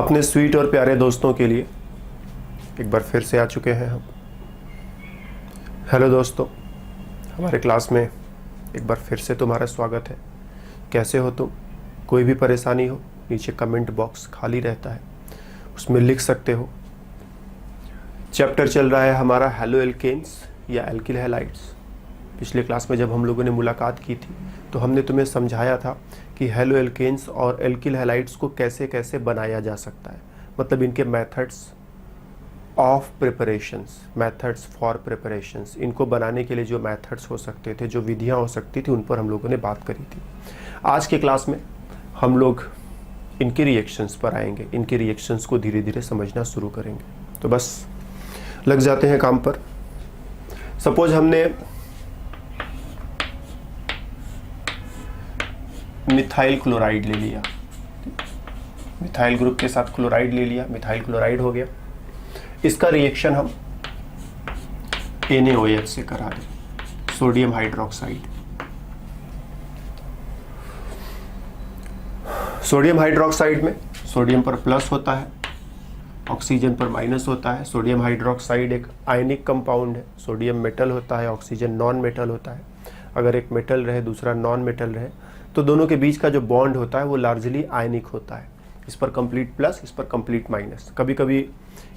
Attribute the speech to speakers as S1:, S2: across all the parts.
S1: अपने स्वीट और प्यारे दोस्तों के लिए एक बार फिर से आ चुके हैं हम। हेलो दोस्तों, हमारे क्लास में एक बार फिर से तुम्हारा स्वागत है। कैसे हो तुम? कोई भी परेशानी हो, नीचे कमेंट बॉक्स खाली रहता है, उसमें लिख सकते हो। चैप्टर चल रहा है हमारा हैलो एल्केन्स या एल्किल हैलाइड्स। पिछले क्लास में जब हम लोगों ने मुलाकात की थी तो हमने तुम्हें समझाया था कि हैलो एल्केन्स और एल्किल हैलाइड्स को कैसे कैसे बनाया जा सकता है, मतलब इनके methods of preparations, methods for preparations, इनको बनाने के लिए जो मेथड्स हो सकते थे, जो विधियां हो सकती थी, उन पर हम लोगों ने बात करी थी। आज के क्लास में हम लोग इनके रिएक्शंस पर आएंगे, इनके रिएक्शंस को धीरे धीरे समझना शुरू करेंगे। तो बस लग जाते हैं काम पर। सपोज हमने मिथाइल क्लोराइड ले लिया, मिथाइल ग्रुप के साथ क्लोराइड ले लिया, मिथाइल क्लोराइड हो गया। इसका रिएक्शन हम NaOH से करा दें, सोडियम हाइड्रोक्साइड। सोडियम हाइड्रोक्साइड में सोडियम पर प्लस होता है, ऑक्सीजन पर माइनस होता है। सोडियम हाइड्रोक्साइड एक आयनिक कंपाउंड है, सोडियम मेटल होता है, ऑक्सीजन नॉन मेटल होता है। अगर एक मेटल रहे दूसरा नॉन मेटल रहे तो दोनों के बीच का जो बॉन्ड होता है वो लार्जली आयनिक होता है। इस पर कंप्लीट प्लस, इस पर कंप्लीट माइनस। कभी कभी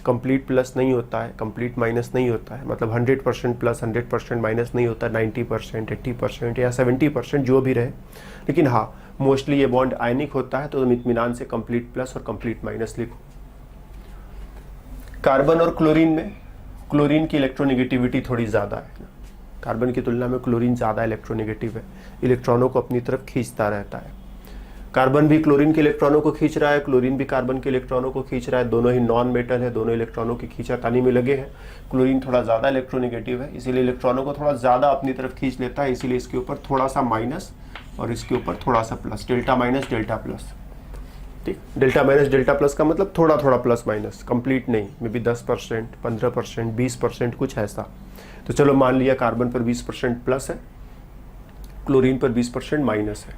S1: कंप्लीट प्लस नहीं होता है, कंप्लीट माइनस नहीं होता है, मतलब 100% प्लस 100% माइनस नहीं होता, 90%, 80% या 70% जो भी रहे। लेकिन हाँ, मोस्टली ये बॉन्ड आयनिक होता है, तो तुम इत्मीनान से कंप्लीट प्लस और कंप्लीट माइनस लिखो। कार्बन और क्लोरीन में क्लोरीन की इलेक्ट्रोनेगेटिविटी थोड़ी ज़्यादा है, कार्बन की तुलना में क्लोरीन ज़्यादा इलेक्ट्रोनेगेटिव है, इलेक्ट्रॉनों को अपनी तरफ खींचता रहता है। कार्बन भी क्लोरीन के इलेक्ट्रॉनों को खींच रहा है, क्लोरीन भी कार्बन के इलेक्ट्रॉनों को खींच रहा है। दोनों ही नॉन मेटल है, दोनों इलेक्ट्रॉनों की खींचातानी में लगे हैं। क्लोरीन थोड़ा ज़्यादा इलेक्ट्रोनेगेटिव है, इसीलिए इलेक्ट्रॉनों को थोड़ा ज़्यादा अपनी तरफ खींच लेता है, इसीलिए इसके ऊपर थोड़ा सा माइनस और इसके ऊपर थोड़ा सा plus, delta minus delta plus. ठीक, डेल्टा माइनस डेल्टा प्लस का मतलब थोड़ा थोड़ा प्लस माइनस, कंप्लीट नहीं, मे बी 10%, 15%, 20%, कुछ ऐसा। तो चलो मान लिया कार्बन पर 20% प्लस है, क्लोरीन पर 20% माइनस है।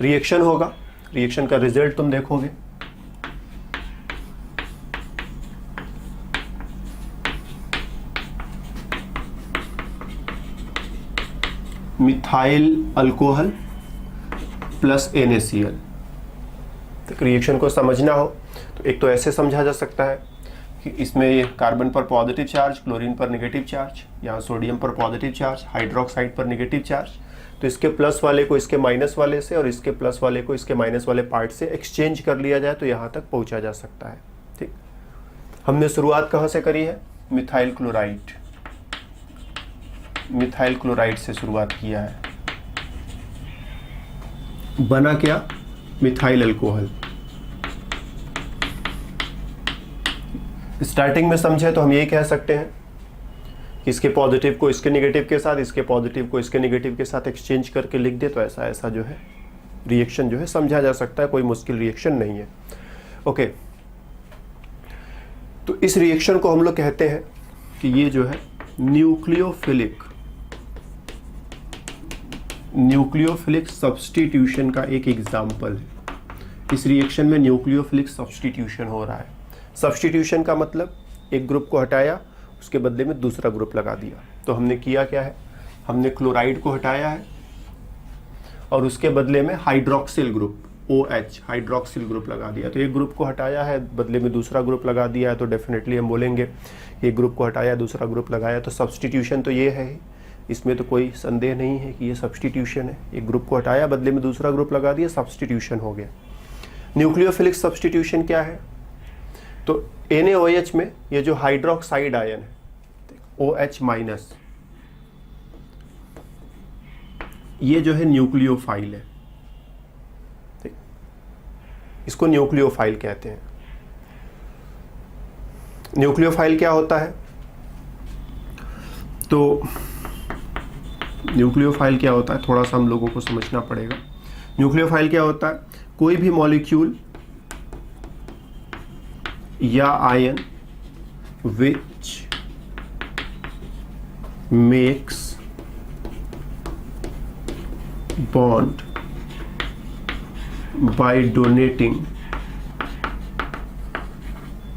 S1: रिएक्शन होगा, रिएक्शन का रिजल्ट तुम देखोगे। Methyl alcohol plus NaCl। तो रिएक्शन को समझना हो तो एक तो ऐसे समझा जा सकता है कि इसमें कार्बन पर पॉजिटिव चार्ज, क्लोरीन पर नेगेटिव चार्ज, यहाँ सोडियम पर पॉजिटिव चार्ज, हाइड्रोक्साइड पर नेगेटिव चार्ज। तो इसके प्लस वाले को इसके माइनस वाले से और इसके प्लस वाले को इसके माइनस वाले पार्ट से एक्सचेंज कर लिया जाए तो यहाँ तक पहुँचा जा सकता है। ठीक, हमने शुरुआत कहाँ से करी है? मिथाइल क्लोराइड, मिथाइल क्लोराइड से शुरुआत किया है। बना क्या? Methyl alcohol. स्टार्टिंग में समझे तो हम यही कह सकते हैं कि इसके पॉजिटिव को इसके नेगेटिव के साथ, इसके पॉजिटिव को इसके नेगेटिव के साथ एक्सचेंज करके लिख दे तो ऐसा ऐसा जो है रिएक्शन जो है समझा जा सकता है, कोई मुश्किल रिएक्शन नहीं है। ओके, तो इस रिएक्शन को हम लोग कहते हैं कि ये जो है न्यूक्लियोफिलिक सब्स्टिट्यूशन का एक एग्जाम्पल है। इस रिएक्शन में न्यूक्लियोफिलिक सब्स्टिट्यूशन हो रहा है। सब्स्टिट्यूशन का मतलब एक ग्रुप को हटाया, उसके बदले में दूसरा ग्रुप लगा दिया। तो हमने किया क्या है? हमने क्लोराइड को हटाया है और उसके बदले में hydroxyl group OH, hydroxyl group लगा दिया। तो एक ग्रुप को हटाया है, बदले में दूसरा ग्रुप लगा दिया है, तो डेफिनेटली हम बोलेंगे एक ग्रुप को हटाया, दूसरा ग्रुप लगाया, तो सब्स्टिट्यूशन तो ये है, इसमें तो कोई संदेह नहीं है कि ये सब्स्टिट्यूशन है। एक ग्रुप को हटाया, बदले में दूसरा ग्रुप लगा दिया, सब्स्टिट्यूशन हो गया। न्यूक्लियोफिलिक सब्स्टिट्यूशन क्या है? तो NaOH में ये जो हाइड्रोक्साइड आयन है OH माइनस, ये जो है न्यूक्लियोफाइल है। ठीक, इसको न्यूक्लियोफाइल कहते हैं। न्यूक्लियोफाइल क्या होता है? तो न्यूक्लियोफाइल क्या होता है थोड़ा सा हम लोगों को समझना पड़ेगा। न्यूक्लियोफाइल क्या होता है? कोई भी मॉलिक्यूल या ion which makes bond by donating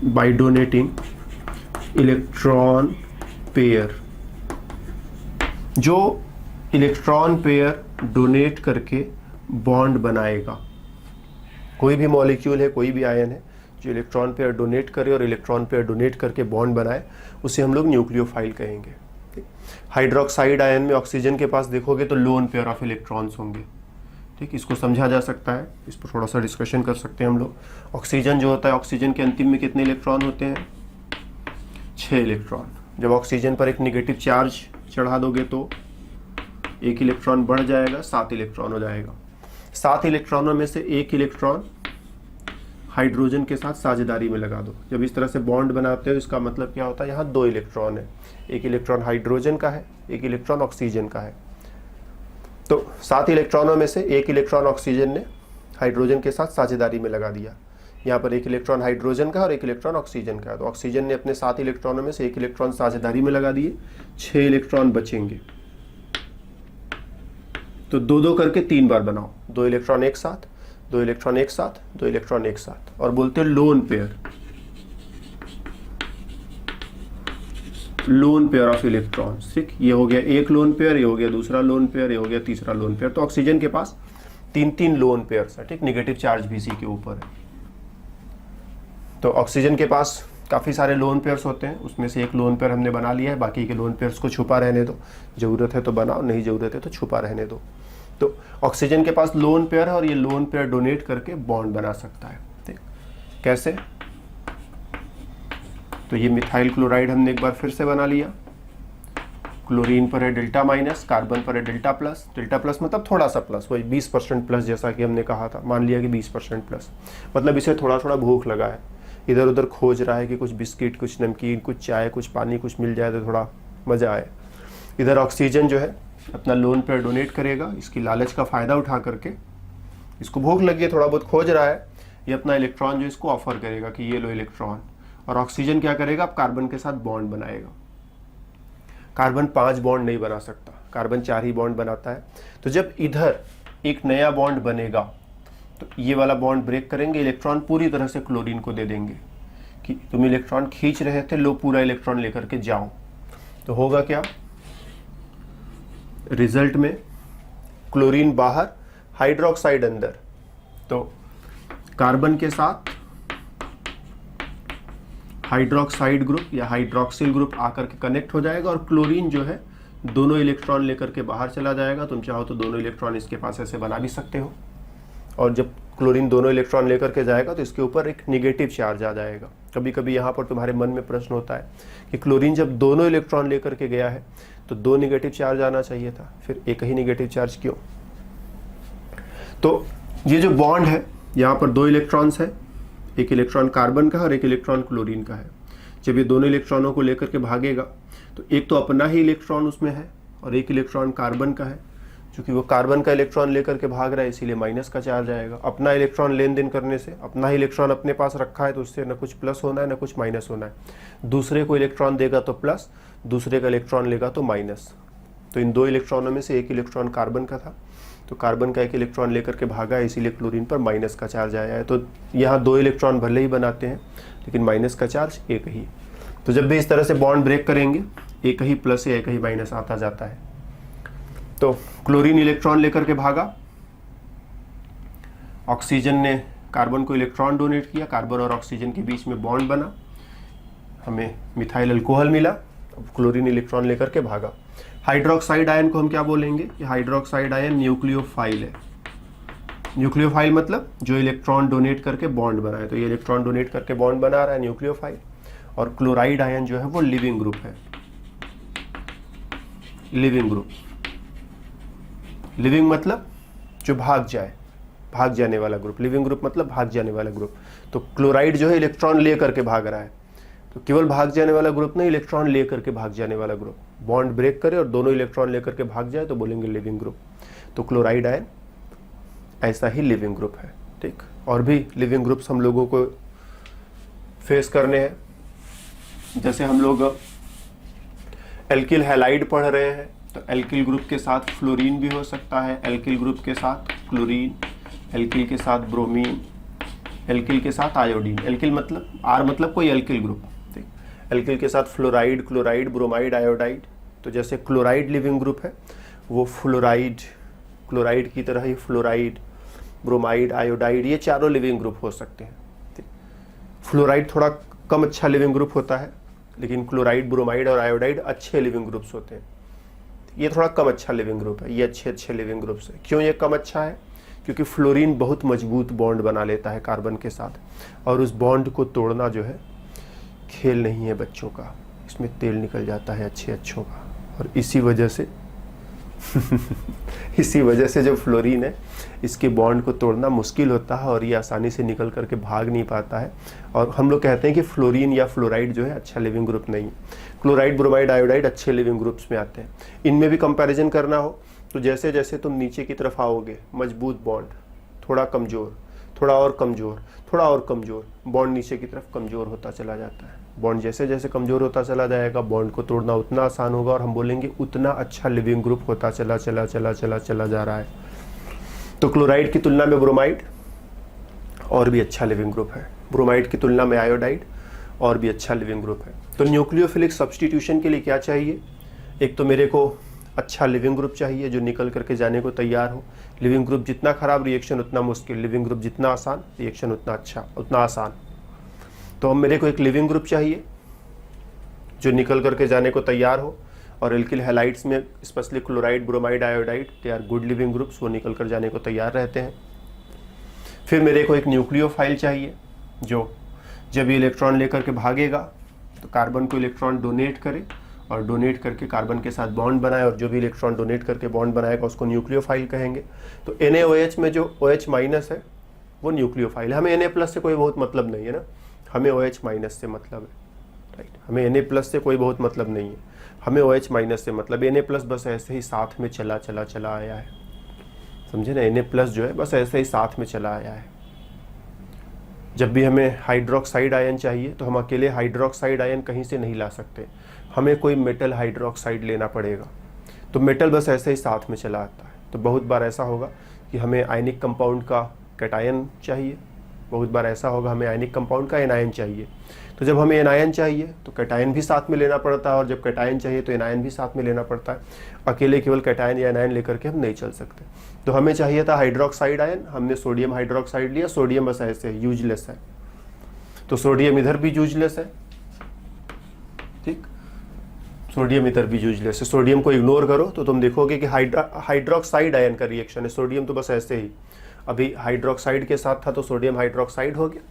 S1: by donating electron pair, जो इलेक्ट्रॉन पेयर डोनेट करके बॉन्ड बनाएगा। कोई भी मॉलिक्यूल है, कोई भी आयन है जो इलेक्ट्रॉन पेयर डोनेट करे और इलेक्ट्रॉन पेयर डोनेट करके बॉन्ड बनाए, उसे हम लोग न्यूक्लियोफाइल कहेंगे। हाइड्रोक्साइड आयन में ऑक्सीजन के पास देखोगे तो लोन पेयर ऑफ इलेक्ट्रॉन्स होंगे। ठीक, इसको समझा जा सकता है, इस पर थोड़ा सा डिस्कशन कर सकते हैं हम लोग। ऑक्सीजन जो होता है, ऑक्सीजन के अंतिम में कितने इलेक्ट्रॉन होते हैं? 6 इलेक्ट्रॉन। जब ऑक्सीजन पर एक निगेटिव चार्ज चढ़ा दोगे तो एक इलेक्ट्रॉन बढ़ जाएगा, 7 इलेक्ट्रॉन हो जाएगा। 7 इलेक्ट्रॉनों में से एक इलेक्ट्रॉन हाइड्रोजन के साथ साझेदारी में लगा दो। जब इस तरह से बॉन्ड बनाते हो, इसका मतलब क्या होता है? यहाँ 2 इलेक्ट्रॉन है, एक इलेक्ट्रॉन हाइड्रोजन का है, एक इलेक्ट्रॉन ऑक्सीजन का है। तो 7 इलेक्ट्रॉनों में से एक इलेक्ट्रॉन ऑक्सीजन ने हाइड्रोजन के साथ साझेदारी में लगा दिया। यहाँ पर एक इलेक्ट्रॉन हाइड्रोजन का और एक इलेक्ट्रॉन ऑक्सीजन का है। तो ऑक्सीजन ने अपने 7 इलेक्ट्रॉनों में से एक इलेक्ट्रॉन साझेदारी में लगा दिए, 6 इलेक्ट्रॉन बचेंगे। तो 2-2 करके 3 बार बनाओ, 2 इलेक्ट्रॉन एक साथ, 2 इलेक्ट्रॉन एक साथ, 2 इलेक्ट्रॉन एक साथ, और बोलते हैं lone pair, lone pair of electrons. ठीक, ये हो गया एक लोन पेयर, ये हो गया दूसरा लोन पेयर, ये हो गया तीसरा लोन पेयर। तो ऑक्सीजन के पास 3-3 लोन पेयर्स है। ठीक, निगेटिव चार्ज भी इसी के ऊपर है। तो ऑक्सीजन के पास काफ़ी सारे लोन पेयर्स होते हैं, उसमें से एक लोन पेयर हमने बना लिया है, बाकी के लोन पेयर्स को छुपा रहने दो। ज़रूरत है तो बनाओ, नहीं ज़रूरत है तो छुपा रहने दो। तो ऑक्सीजन के पास लोन पेयर है और ये लोन पेयर डोनेट करके बॉन्ड बना सकता है। ठीक, कैसे? तो ये मिथाइल क्लोराइड हमने एक बार फिर से बना लिया। क्लोरीन पर है डेल्टा माइनस, कार्बन पर है डेल्टा प्लस। डेल्टा प्लस मतलब थोड़ा सा प्लस, वही 20% प्लस, जैसा कि हमने कहा था। मान लिया कि 20% प्लस, मतलब इसे थोड़ा थोड़ा भूख लगा है, इधर उधर खोज रहा है कि कुछ बिस्किट, कुछ नमकीन, कुछ चाय, कुछ पानी, कुछ मिल जाए तो थोड़ा मज़ा आए। इधर ऑक्सीजन जो है अपना लोन पेयर डोनेट करेगा, इसकी लालच का फ़ायदा उठा करके, इसको भूख लगी है, थोड़ा बहुत खोज रहा है, ये अपना इलेक्ट्रॉन जो इसको ऑफर करेगा कि ये लो इलेक्ट्रॉन। और ऑक्सीजन क्या करेगा? अब कार्बन के साथ बॉन्ड बनाएगा। कार्बन 5 बॉन्ड नहीं बना सकता, कार्बन 4 ही बॉन्ड बनाता है। तो जब इधर एक नया बॉन्ड बनेगा तो ये वाला बॉन्ड ब्रेक करेंगे, इलेक्ट्रॉन पूरी तरह से क्लोरीन को दे देंगे कि तुम इलेक्ट्रॉन खींच रहे थे, लो पूरा इलेक्ट्रॉन लेकर के जाओ। तो होगा क्या? रिजल्ट में क्लोरीन बाहर, हाइड्रोक्साइड अंदर। तो कार्बन के साथ हाइड्रोक्साइड ग्रुप या हाइड्रोक्सिल ग्रुप आकर के कनेक्ट हो जाएगा और क्लोरीन जो है दोनों इलेक्ट्रॉन लेकर के बाहर चला जाएगा। तुम चाहो तो दोनों इलेक्ट्रॉन इसके पास ऐसे बना भी सकते हो। और जब क्लोरीन दोनों इलेक्ट्रॉन लेकर के जाएगा तो इसके ऊपर एक निगेटिव चार्ज आ जाएगा। कभी कभी यहाँ पर तुम्हारे मन में प्रश्न होता है कि क्लोरीन जब दोनों इलेक्ट्रॉन लेकर के गया है तो 2 निगेटिव चार्ज आना चाहिए था, फिर एक ही निगेटिव चार्ज क्यों? तो ये जो बॉन्ड है, यहाँ पर 2 इलेक्ट्रॉन्स है, एक इलेक्ट्रॉन कार्बन का है और एक इलेक्ट्रॉन क्लोरीन का है। जब ये दोनों इलेक्ट्रॉनों को लेकर के भागेगा तो एक तो अपना ही इलेक्ट्रॉन उसमें है और एक इलेक्ट्रॉन कार्बन का है। क्योंकि वो कार्बन का इलेक्ट्रॉन लेकर के भाग रहा है, इसीलिए माइनस का चार्ज आएगा। अपना इलेक्ट्रॉन लेन देन करने से, अपना ही इलेक्ट्रॉन अपने पास रखा है तो उससे न कुछ प्लस होना है न कुछ माइनस होना है। दूसरे को इलेक्ट्रॉन देगा तो प्लस, दूसरे का इलेक्ट्रॉन लेगा तो माइनस। तो इन 2 इलेक्ट्रॉनों में से एक इलेक्ट्रॉन कार्बन का था, तो कार्बन का एक इलेक्ट्रॉन लेकर के भागा है, इसीलिए क्लोरीन पर माइनस का चार्ज आया है। तो यहाँ 2 इलेक्ट्रॉन भले ही बनाते हैं लेकिन माइनस का चार्ज एक ही। तो जब भी इस तरह से बॉन्ड ब्रेक करेंगे, एक ही प्लस या एक ही माइनस आता जाता है। तो क्लोरीन इलेक्ट्रॉन लेकर के भागा, ऑक्सीजन ने कार्बन को इलेक्ट्रॉन डोनेट किया, कार्बन और ऑक्सीजन के बीच में बॉन्ड बना, हमें मिथाइल अल्कोहल मिला। अब क्लोरीन इलेक्ट्रॉन लेकर के भागा। हाइड्रोक्साइड आयन को हम क्या बोलेंगे? कि हाइड्रोक्साइड आयन न्यूक्लियोफाइल है। न्यूक्लियोफाइल मतलब जो इलेक्ट्रॉन डोनेट करके बॉन्ड बनाए। तो ये इलेक्ट्रॉन डोनेट करके बॉन्ड बना रहा है, न्यूक्लियोफाइल। और क्लोराइड आयन जो है वो लिविंग ग्रुप है, लिविंग ग्रुप। लिविंग मतलब जो भाग जाए, भाग जाने वाला ग्रुप। लिविंग ग्रुप मतलब भाग जाने वाला ग्रुप। तो क्लोराइड जो है इलेक्ट्रॉन ले करके भाग रहा है, तो केवल भाग जाने वाला ग्रुप नहीं, इलेक्ट्रॉन ले करके भाग जाने वाला ग्रुप। बॉन्ड ब्रेक करे और दोनों इलेक्ट्रॉन लेकर के भाग जाए तो बोलेंगे लिविंग ग्रुप। तो क्लोराइड आयन ऐसा ही लिविंग ग्रुप है। ठीक, और भी लिविंग ग्रुप्स हम लोगों को फेस करने हैं। जैसे हम लोग एल्किल हैलाइड पढ़ रहे हैं, तो एल्किल ग्रुप के साथ फ्लोरीन भी हो सकता है, एल्किल ग्रुप के साथ क्लोरीन, एल्किल के साथ ब्रोमीन, एल्किल के साथ आयोडीन, एल्किल मतलब आर मतलब कोई एल्किल ग्रुप, ठीक। एल्किल के साथ फ्लोराइड, क्लोराइड, ब्रोमाइड, आयोडाइड। तो जैसे क्लोराइड लिविंग ग्रुप है, वो फ्लोराइड, क्लोराइड की तरह ही फ्लोराइड, ब्रोमाइड, आयोडाइड, ये चारों लिविंग ग्रुप हो सकते हैं, ठीक। फ्लोराइड थोड़ा कम अच्छा लिविंग ग्रुप होता है, लेकिन क्लोराइड, ब्रोमाइड और आयोडाइड अच्छे लिविंग ग्रुप्स होते हैं। ये थोड़ा कम अच्छा लिविंग ग्रुप है, ये अच्छे लिविंग ग्रुप्स है। क्यों ये कम अच्छा है? क्योंकि फ्लोरीन बहुत मजबूत बॉन्ड बना लेता है कार्बन के साथ, और उस बॉन्ड को तोड़ना जो है खेल नहीं है बच्चों का, इसमें तेल निकल जाता है अच्छों का। और इसी वजह से इसी वजह से जो फ्लोरीन है, इसके बॉन्ड को तोड़ना मुश्किल होता है और ये आसानी से निकल करके भाग नहीं पाता है। और हम लोग कहते हैं कि फ्लोरीन या फ्लोराइड जो है अच्छा लिविंग ग्रुप नहीं है। क्लोराइड, ब्रोमाइड, आयोडाइड अच्छे लिविंग ग्रुप्स में आते हैं। इनमें भी कंपैरिजन करना हो तो जैसे जैसे तुम नीचे की तरफ आओगे, मजबूत बॉन्ड, थोड़ा कमज़ोर, थोड़ा और कमज़ोर, थोड़ा और कमज़ोर, बॉन्ड नीचे की तरफ कमज़ोर होता चला जाता है। बॉन्ड जैसे जैसे कमज़ोर होता चला जाएगा, बॉन्ड को तोड़ना उतना आसान होगा, और हम बोलेंगे उतना अच्छा लिविंग ग्रुप होता चला जा रहा है। तो क्लोराइड की तुलना में ब्रोमाइड और भी अच्छा लिविंग ग्रुप है, ब्रोमाइड की तुलना में आयोडाइड और भी अच्छा लिविंग ग्रुप है। तो न्यूक्लियोफिलिक सब्स्टिट्यूशन के लिए क्या चाहिए? एक तो मेरे को अच्छा लिविंग ग्रुप चाहिए जो निकल करके जाने को तैयार हो। लिविंग ग्रुप जितना खराब, रिएक्शन उतना मुश्किल, लिविंग ग्रुप जितना आसान, रिएक्शन उतना अच्छा, उतना आसान। तो अब मेरे को एक लिविंग ग्रुप चाहिए जो निकल करके जाने को तैयार हो, और एल्किल हैलाइड्स में specially chloride, bromide, iodide, they are good leaving groups, वो निकल कर जाने को तैयार रहते हैं। फिर मेरे को एक न्यूक्लियोफाइल चाहिए जो जब ये इलेक्ट्रॉन लेकर के भागेगा तो कार्बन को इलेक्ट्रॉन डोनेट करे, और डोनेट करके कार्बन के साथ बॉन्ड बनाए, और जो भी इलेक्ट्रॉन डोनेट करके बॉन्ड बनाएगा उसको न्यूक्लियोफाइल कहेंगे। तो NaOH में जो OH माइनस है वो न्यूक्लियोफाइल है। हमें Na प्लस से कोई बहुत मतलब नहीं है ना, हमें OH माइनस से मतलब है, राइट। हमें Na प्लस से कोई बहुत मतलब नहीं है, हमें OH माइनस से मतलब। Na प्लस बस ऐसे ही साथ में चला आया है, समझे ना। Na प्लस जो है बस ऐसे ही साथ में चला आया है। जब भी हमें हाइड्रोक्साइड आयन चाहिए तो हम अकेले हाइड्रोक्साइड आयन कहीं से नहीं ला सकते, हमें कोई मेटल हाइड्रोक्साइड लेना पड़ेगा। तो मेटल बस ऐसे ही साथ में चला आता है। तो बहुत बार ऐसा होगा कि हमें आयनिक कंपाउंड का कैटायन चाहिए, बहुत बार ऐसा होगा हमें आयनिक कंपाउंड का एनायन चाहिए। तो जब हमें एनायन चाहिए तो कैटायन भी साथ में लेना पड़ता है, और जब कैटायन चाहिए तो एनायन भी साथ में लेना पड़ता है। अकेले केवल कैटायन या एनायन लेकर के हम नहीं चल सकते। तो हमें चाहिए था हाइड्रोक्साइड आयन, हमने सोडियम हाइड्रोक्साइड लिया। सोडियम बस ऐसे यूजलेस है, तो सोडियम इधर भी यूजलेस है, ठीक। सोडियम इधर भी यूजलेस है। सोडियम को इग्नोर करो तो तुम देखोगे कि हाइड्रोक्साइड आयन का रिएक्शन है। सोडियम तो बस ऐसे ही, अभी हाइड्रोक्साइड के साथ था तो सोडियम हाइड्रोक्साइड हो गया,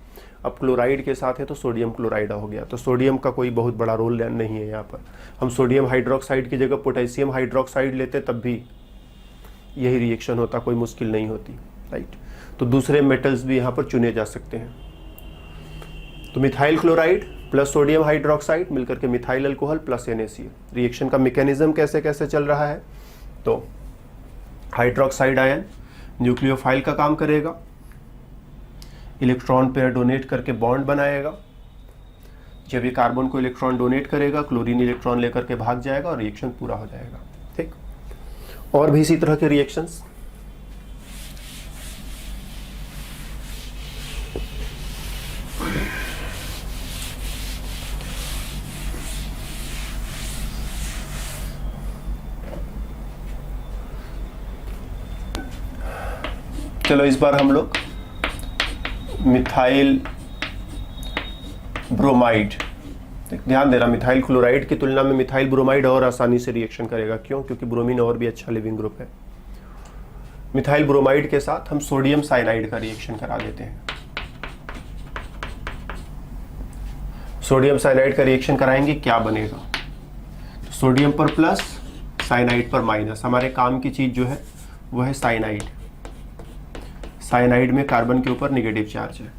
S1: अब क्लोराइड के साथ है तो सोडियम क्लोराइड हो गया। तो सोडियम का कोई बहुत बड़ा रोल नहीं है यहाँ पर। हम सोडियम हाइड्रोक्साइड की जगह पोटेशियम हाइड्रोक्साइड लेते तब भी यही रिएक्शन होता, कोई मुश्किल नहीं होती, राइट। तो दूसरे मेटल्स भी यहाँ पर चुने जा सकते हैं। तो methyl chloride plus sodium hydroxide मिलकर के methyl alcohol plus NaCl। Reaction का मैकेनिज्म कैसे कैसे चल रहा है? तो हाइड्रोक्साइड आयन न्यूक्लियोफाइल का काम करेगा, इलेक्ट्रॉन पेयर डोनेट करके बॉन्ड बनाएगा। जब ये कार्बन को इलेक्ट्रॉन डोनेट करेगा, क्लोरीन इलेक्ट्रॉन लेकर के भाग जाएगा और रिएक्शन पूरा हो जाएगा, ठीक। और भी इसी तरह के रिएक्शंस। चलो इस बार हम लोग मिथाइल ब्रोमाइड, ध्यान देना, मिथाइल क्लोराइड की तुलना में मिथाइल ब्रोमाइड और आसानी से रिएक्शन करेगा। क्यों? क्योंकि ब्रोमीन और भी अच्छा लिविंग ग्रुप है। मिथाइल ब्रोमाइड के साथ हम सोडियम साइनाइड का रिएक्शन करा देते हैं। सोडियम साइनाइड का रिएक्शन कराएंगे, क्या बनेगा? तो सोडियम पर प्लस, साइनाइड पर माइनस। हमारे काम की चीज जो है वह है साइनाइड। साइनाइड में कार्बन के ऊपर नेगेटिव चार्ज है,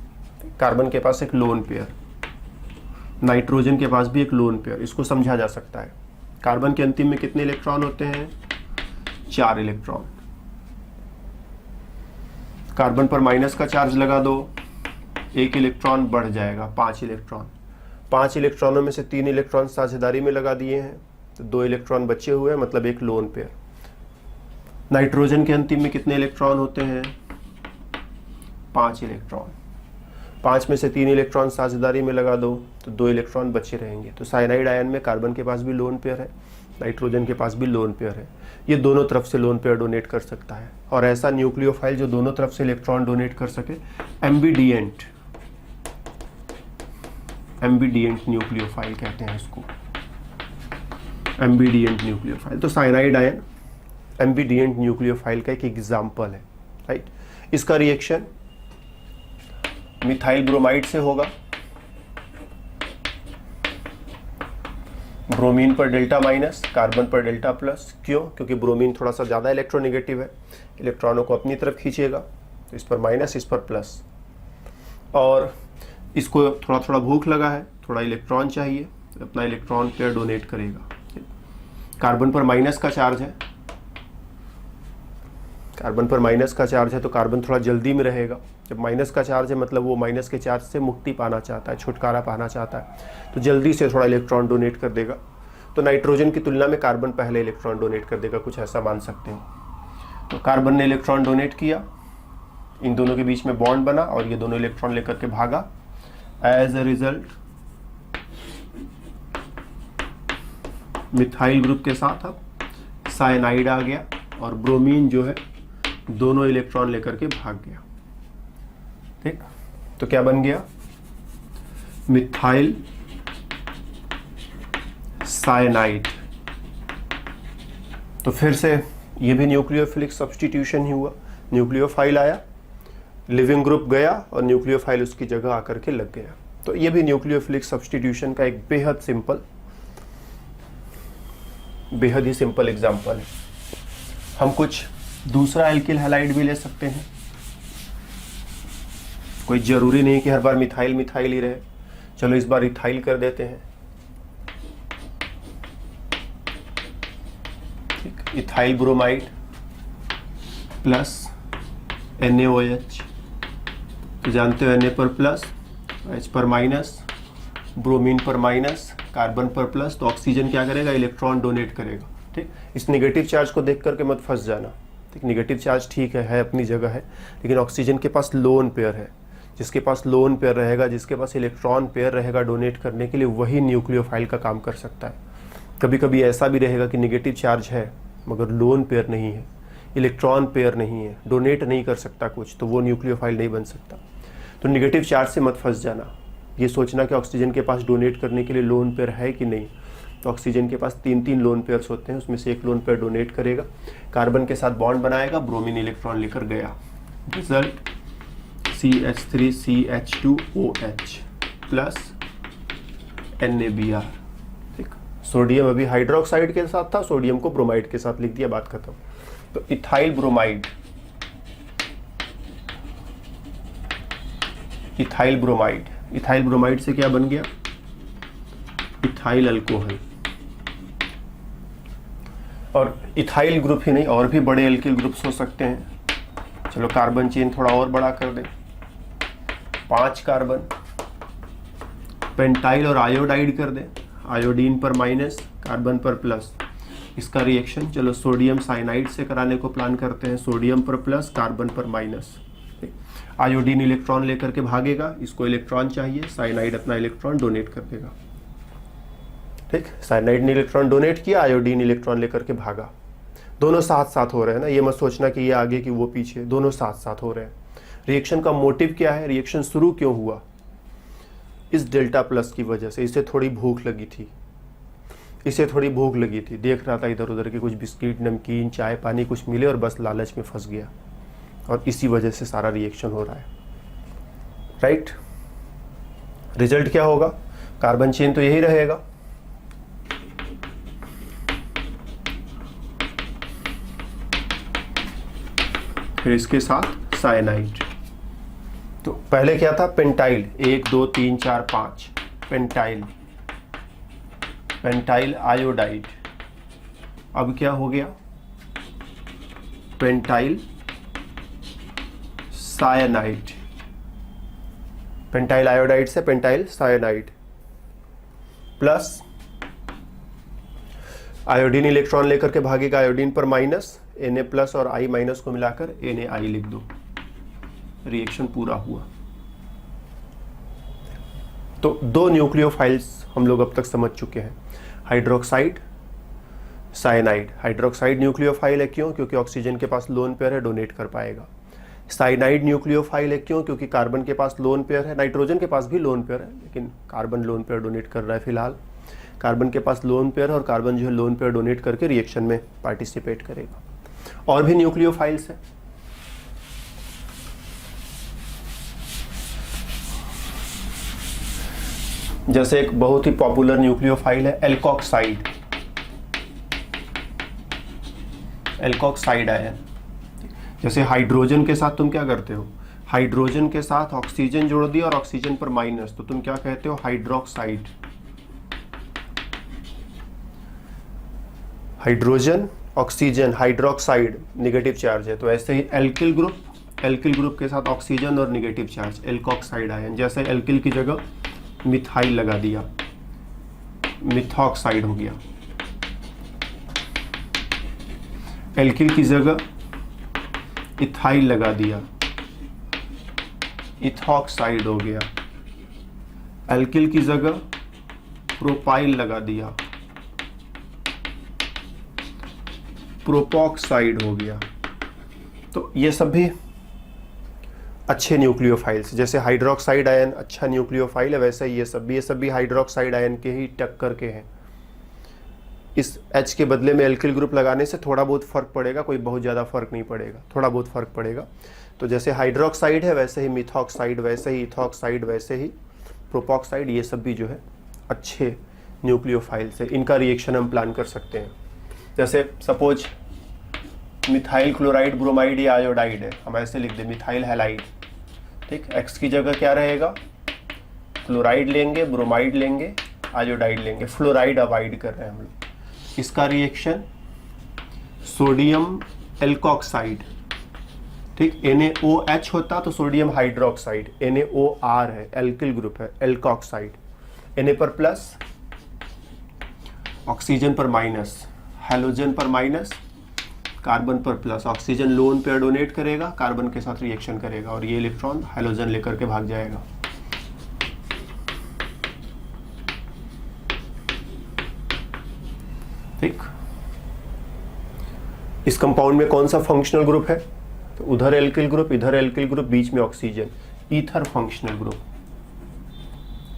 S1: कार्बन के पास एक लोन पेयर, नाइट्रोजन के पास भी एक लोन पेयर। इसको समझा जा सकता है। कार्बन के अंतिम में कितने इलेक्ट्रॉन होते हैं? 4 इलेक्ट्रॉन। कार्बन पर माइनस का चार्ज लगा दो, 1 इलेक्ट्रॉन बढ़ जाएगा, 5 इलेक्ट्रॉन। 5 इलेक्ट्रॉनों में से 3 इलेक्ट्रॉन साझेदारी में लगा दिए हैं, तो 2 इलेक्ट्रॉन बचे हुए, मतलब एक लोन पेयर। नाइट्रोजन के अंतिम में कितने इलेक्ट्रॉन होते हैं? 5 इलेक्ट्रॉन। 5 में से 3 इलेक्ट्रॉन साझेदारी में लगा दो तो 2 इलेक्ट्रॉन बचे रहेंगे। तो साइनाइड आयन में कार्बन के पास भी लोन पेयर है, नाइट्रोजन के पास भी लोन पेयर है, ये दोनों तरफ से लोन पेयर डोनेट कर सकता है। और ऐसा न्यूक्लियोफाइल जो दोनों तरफ से इलेक्ट्रॉन डोनेट कर सके, एम्बिडिएंट न्यूक्लियोफाइल कहते हैं इसको, एम्बिडिएंट न्यूक्लियोफाइल। तो साइनाइड आयन एम्बिडिएंट न्यूक्लियोफाइल का एक एग्जाम्पल है, राइट। इसका रिएक्शन मिथाइल ब्रोमाइड से होगा, ब्रोमीन पर डेल्टा माइनस, कार्बन पर डेल्टा प्लस। क्यों? क्योंकि ब्रोमीन थोड़ा सा ज़्यादा इलेक्ट्रोनेगेटिव है, इलेक्ट्रॉनों को अपनी तरफ खींचेगा, तो इस पर माइनस, इस पर प्लस। और इसको थोड़ा थोड़ा भूख लगा है, थोड़ा इलेक्ट्रॉन चाहिए, तो अपना इलेक्ट्रॉन पेयर डोनेट करेगा। कार्बन पर माइनस का चार्ज है, कार्बन पर माइनस का चार्ज है तो कार्बन थोड़ा जल्दी में रहेगा। जब माइनस का चार्ज है मतलब वो माइनस के चार्ज से मुक्ति पाना चाहता है, छुटकारा पाना चाहता है, तो जल्दी से थोड़ा इलेक्ट्रॉन डोनेट कर देगा। तो नाइट्रोजन की तुलना में कार्बन पहले इलेक्ट्रॉन डोनेट कर देगा, कुछ ऐसा मान सकते हो। तो कार्बन ने इलेक्ट्रॉन डोनेट किया, इन दोनों के बीच में बॉन्ड बना और ये दोनों इलेक्ट्रॉन लेकर के भागा। As a result methyl group के साथ अब साइनाइड आ गया और ब्रोमीन जो है दोनों इलेक्ट्रॉन लेकर के भाग गया। ठीक, तो क्या बन गया? Methyl cyanide. तो फिर से ये भी न्यूक्लियोफिलिक सब्स्टिट्यूशन ही हुआ, न्यूक्लियोफाइल आया, लिविंग ग्रुप गया और न्यूक्लियोफाइल उसकी जगह आकर के लग गया। तो ये भी न्यूक्लियोफिलिक सब्स्टिट्यूशन का एक बेहद ही सिंपल एग्जांपल है। हम कुछ दूसरा एल्किल हैलाइड भी ले सकते हैं, कोई जरूरी नहीं कि हर बार मिथाइल ही रहे। चलो इस बार इथाइल कर देते हैं। ठीक, इथाइल ब्रोमाइड प्लस NaOH। तो जानते हो Na पर प्लस, H पर माइनस, ब्रोमीन पर माइनस, कार्बन पर प्लस। तो ऑक्सीजन क्या करेगा? इलेक्ट्रॉन डोनेट करेगा। ठीक, इस नेगेटिव चार्ज को देख करके मत फंस जाना। ठीक, नेगेटिव चार्ज ठीक है अपनी जगह है, लेकिन ऑक्सीजन के पास लोन पेयर है। जिसके पास लोन पेयर रहेगा, जिसके पास इलेक्ट्रॉन पेयर रहेगा डोनेट करने के लिए, वही न्यूक्लियोफाइल का काम कर सकता है। कभी कभी ऐसा भी रहेगा कि नेगेटिव चार्ज है मगर लोन पेयर नहीं है, इलेक्ट्रॉन पेयर नहीं है, डोनेट नहीं कर सकता कुछ, तो वो न्यूक्लियोफाइल नहीं बन सकता। तो नेगेटिव चार्ज से मत फंस जाना, ये सोचना कि ऑक्सीजन के पास डोनेट करने के लिए लोन पेयर है कि नहीं। तो ऑक्सीजन के पास 3 लोन पेयर्स होते हैं, उसमें से एक लोन पेयर डोनेट करेगा, कार्बन के साथ बॉन्ड बनाएगा, ब्रोमीन इलेक्ट्रॉन लेकर गया। Result CH3CH2OH plus NaBr। ठीक, सोडियम अभी हाइड्रोक्साइड के साथ था, सोडियम को ब्रोमाइड के साथ लिख दिया, बात खत्म। तो इथाइल ब्रोमाइड, इथाइल ब्रोमाइड से क्या बन गया? Ethyl alcohol. और इथाइल ग्रुप ही नहीं, और भी बड़े एल्किल ग्रुप्स हो सकते हैं। चलो कार्बन चेन थोड़ा और बड़ा कर दे, 5 कार्बन, पेंटाइल और आयोडाइड कर दे, आयोडीन पर माइनस, कार्बन पर प्लस। इसका रिएक्शन चलो सोडियम साइनाइड से कराने को प्लान करते हैं, सोडियम पर प्लस, कार्बन पर माइनस। आयोडीन इलेक्ट्रॉन लेकर के भागेगा, इसको इलेक्ट्रॉन चाहिए, साइनाइड अपना इलेक्ट्रॉन डोनेट कर देगा। ठीक, साइनाइड ने इलेक्ट्रॉन डोनेट किया, आयोडीन इलेक्ट्रॉन लेकर के भागा। दोनों साथ साथ हो रहे हैं ना, ये मत सोचना कि ये आगे कि वो पीछे, दोनों साथ साथ हो रहे हैं। रिएक्शन का मोटिव क्या है? रिएक्शन शुरू क्यों हुआ? इस डेल्टा प्लस की वजह से। इसे थोड़ी भूख लगी थी, देख रहा था इधर उधर के कुछ बिस्किट, नमकीन, चाय पानी कुछ मिले और बस लालच में फंस गया, और इसी वजह से सारा रिएक्शन हो रहा है। राइट, रिजल्ट क्या होगा? कार्बन चेन तो यही रहेगा, फिर इसके साथ साइनाइड। तो पहले क्या था? Pentyl, 1 2 3 4 5, pentyl iodide. अब क्या हो गया? पेंटाइल साइनाइड, पेंटाइल आयोडाइड से pentyl cyanide, plus iodine electron लेकर के भागेगा, आयोडीन पर माइनस, Na प्लस और I माइनस को मिलाकर NaI लिख दो, रिएक्शन पूरा हुआ। तो 2 न्यूक्लियोफाइल्स हम लोग अब तक समझ चुके हैं, हाइड्रोक्साइड, साइनाइड। हाइड्रोक्साइड न्यूक्लियोफाइल है, क्यों? क्योंकि ऑक्सीजन के पास लोन पेयर है, डोनेट कर पाएगा। साइनाइड न्यूक्लियोफाइल है, क्यों? क्योंकि कार्बन के पास लोन पेयर है, नाइट्रोजन के पास भी लोन पेयर है, लेकिन कार्बन लोन पेयर डोनेट कर रहा है फिलहाल। कार्बन के पास लोन पेयर है और कार्बन जो है लोन पेयर डोनेट करके रिएक्शन में पार्टिसिपेट करेगा। और भी न्यूक्लियोफाइल्स है, जैसे एक बहुत ही पॉपुलर न्यूक्लियोफाइल है एल्कोक्साइड। एल्कोक्साइड आयन, जैसे हाइड्रोजन के साथ तुम क्या करते हो, हाइड्रोजन के साथ ऑक्सीजन जोड़ दिया और ऑक्सीजन पर माइनस, तो तुम क्या कहते हो, hydroxide. Hydrogen, oxygen, hydroxide, negative charge है, तो ऐसे ही एल्किल ग्रुप के साथ ऑक्सीजन और नेगेटिव चार्ज, एल्कोक्साइड आयन। जैसे एल्किल की जगह मिथाइल लगा दिया, मिथॉक्साइड हो गया। एल्किल की जगह इथाइल लगा दिया, इथॉक्साइड हो गया। एल्किल की जगह प्रोपाइल लगा दिया, प्रोपॉक्साइड हो गया। तो ये सब भी अच्छे न्यूक्लियोफाइल्स, जैसे हाइड्रोक्साइड आयन अच्छा न्यूक्लियोफाइल है, वैसे ही ये सब भी हाइड्रोक्साइड आयन के ही टक्कर के हैं। इस H के बदले में एल्किल ग्रुप लगाने से थोड़ा बहुत फर्क पड़ेगा, कोई बहुत ज़्यादा फर्क नहीं पड़ेगा, थोड़ा बहुत फर्क पड़ेगा। तो जैसे हाइड्रोक्साइड है वैसे ही मिथॉक्साइड, वैसे ही इथॉक्साइड, वैसे ही प्रोपॉक्साइड, ये सब भी जो है अच्छे न्यूक्लियोफाइल्स है। इनका रिएक्शन हम प्लान कर सकते हैं। जैसे सपोज मिथाइल क्लोराइड ब्रोमाइड या आयोडाइड है, हम ऐसे लिख दें मिथाइल हैलाइड, ठीक। X की जगह क्या रहेगा, क्लोराइड लेंगे, ब्रोमाइड लेंगे, आयोडाइड लेंगे, फ्लोराइड अवॉइड कर रहे हैं हम लोग। इसका रिएक्शन सोडियम एल्कोक्साइड, ठीक। NaOH होता तो सोडियम हाइड्रोक्साइड, NaOR है, एल्किल ग्रुप है, एल्कोक्साइड। Na पर प्लस, ऑक्सीजन पर माइनस, हैलोजन पर माइनस, कार्बन पर plus. Oxygen lone pair donate करेगा, कार्बन के साथ रिएक्शन करेगा और ये इलेक्ट्रॉन हैलोजन लेकर के भाग जाएगा। ठीक। इस कंपाउंड में कौन सा फंक्शनल ग्रुप है, तो उधर एल्किल ग्रुप, इधर एल्किल ग्रुप, बीच में oxygen, ether functional group,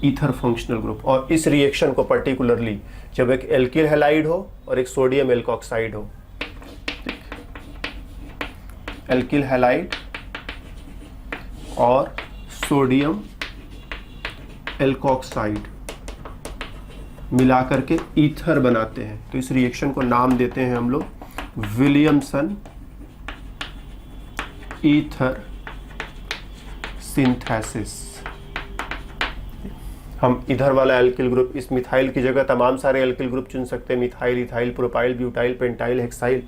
S1: ether functional group. और इस रिएक्शन को पर्टिकुलरली जब एक एल्किल हैलाइड हो और एक सोडियम एल्कोक्साइड हो, एल्किल हैलाइड और सोडियम एल्कोक्साइड मिलाकर के ईथर बनाते हैं, तो इस रिएक्शन को नाम देते हैं हम लोग विलियमसन ईथर सिंथेसिस। हम इधर वाला एल्किल ग्रुप, इस मिथाइल की जगह तमाम सारे एल्किल ग्रुप चुन सकते हैं, methyl, ethyl, propyl, butyl, pentyl, hexyl,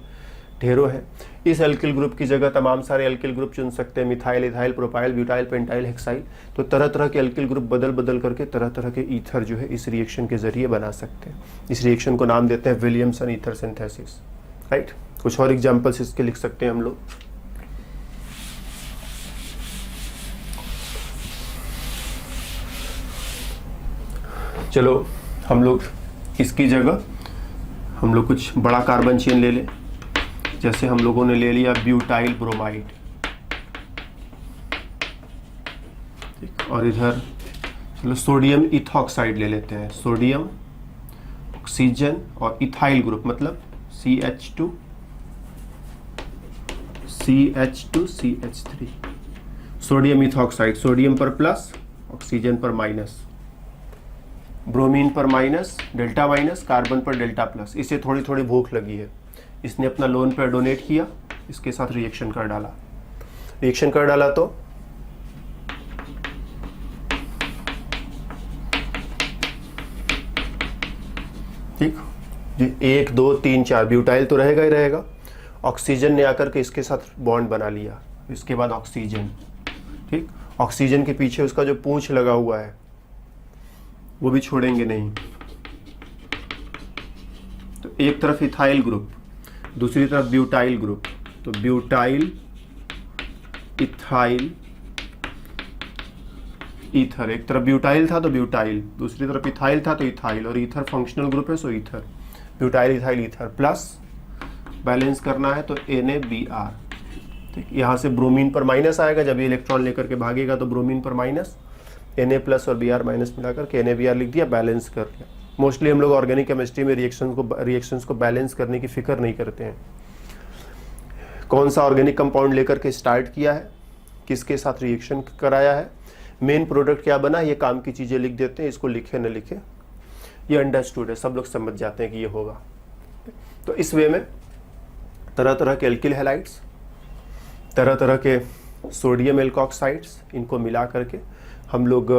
S1: ढेरों है। इस एल्किल ग्रुप की जगह तमाम सारे एल्किल ग्रुप चुन सकते हैं, methyl, ethyl, propyl, butyl, pentyl, hexyl. तो तरह तरह के एल्किल ग्रुप बदल बदल करके तरह तरह के ईथर जो है इस रिएक्शन के जरिए बना सकते हैं। इस रिएक्शन को नाम देते हैं विलियमसन ईथर सिंथेसिस, राइट। कुछ और एग्जाम्पल्स इसके लिख सकते हैं हम लोग। चलो हम लोग इसकी जगह हम लोग कुछ बड़ा कार्बन चेन ले लें, जैसे हम लोगों ने ले लिया ब्यूटाइल ब्रोमाइड, ठीक। और इधर चलो सोडियम इथॉक्साइड ले लेते हैं, सोडियम, ऑक्सीजन और इथाइल ग्रुप, मतलब CH2 CH3, sodium ethoxide, sodium पर प्लस, ऑक्सीजन पर माइनस, ब्रोमीन पर माइनस, डेल्टा माइनस, कार्बन पर डेल्टा प्लस। इसे थोड़ी थोड़ी भूख लगी है, इसने अपना लोन पेयर डोनेट किया, इसके साथ रिएक्शन कर डाला, तो ठीक। 1 2 3 4 ब्यूटाइल तो रहेगा ही रहेगा। ऑक्सीजन ने आकर के इसके साथ बॉन्ड बना लिया, इसके बाद ऑक्सीजन, ठीक। ऑक्सीजन के पीछे उसका जो पूंछ लगा हुआ है वो भी छोड़ेंगे नहीं। तो एक तरफ इथाइल ग्रुप, दूसरी तरफ ब्यूटाइल ग्रुप, तो ब्यूटाइल, इथाइल, ईथर, एक तरफ ब्यूटाइल था तो ब्यूटाइल, दूसरी तरफ इथाइल था तो इथाइल, और ईथर फंक्शनल ग्रुप है so ether, butyl ethyl ether, plus balance करना है तो NaBr। ठीक, यहाँ से ब्रोमीन पर माइनस आएगा, जब ये इलेक्ट्रॉन लेकर के भागेगा तो ब्रोमीन पर माइनस, Na प्लस और Br माइनस मिलाकर के NaBr लिख दिया, बैलेंस कर लिया। मोस्टली हम लोग ऑर्गेनिक केमिस्ट्री में रिएक्शंस को बैलेंस करने की फिक्र नहीं करते हैं। कौन सा ऑर्गेनिक कंपाउंड लेकर के स्टार्ट किया है, किसके साथ रिएक्शन कराया है, मेन प्रोडक्ट क्या बना, ये काम की चीज़ें लिख देते हैं। इसको लिखे न लिखे ये अंडरस्टूड है, सब लोग समझ जाते हैं कि ये होगा। तो इस वे में तरह तरह के एल्किल हैलाइड्स, तरह तरह के सोडियम एल्कोक्साइड्स, इनको मिला करके हम लोग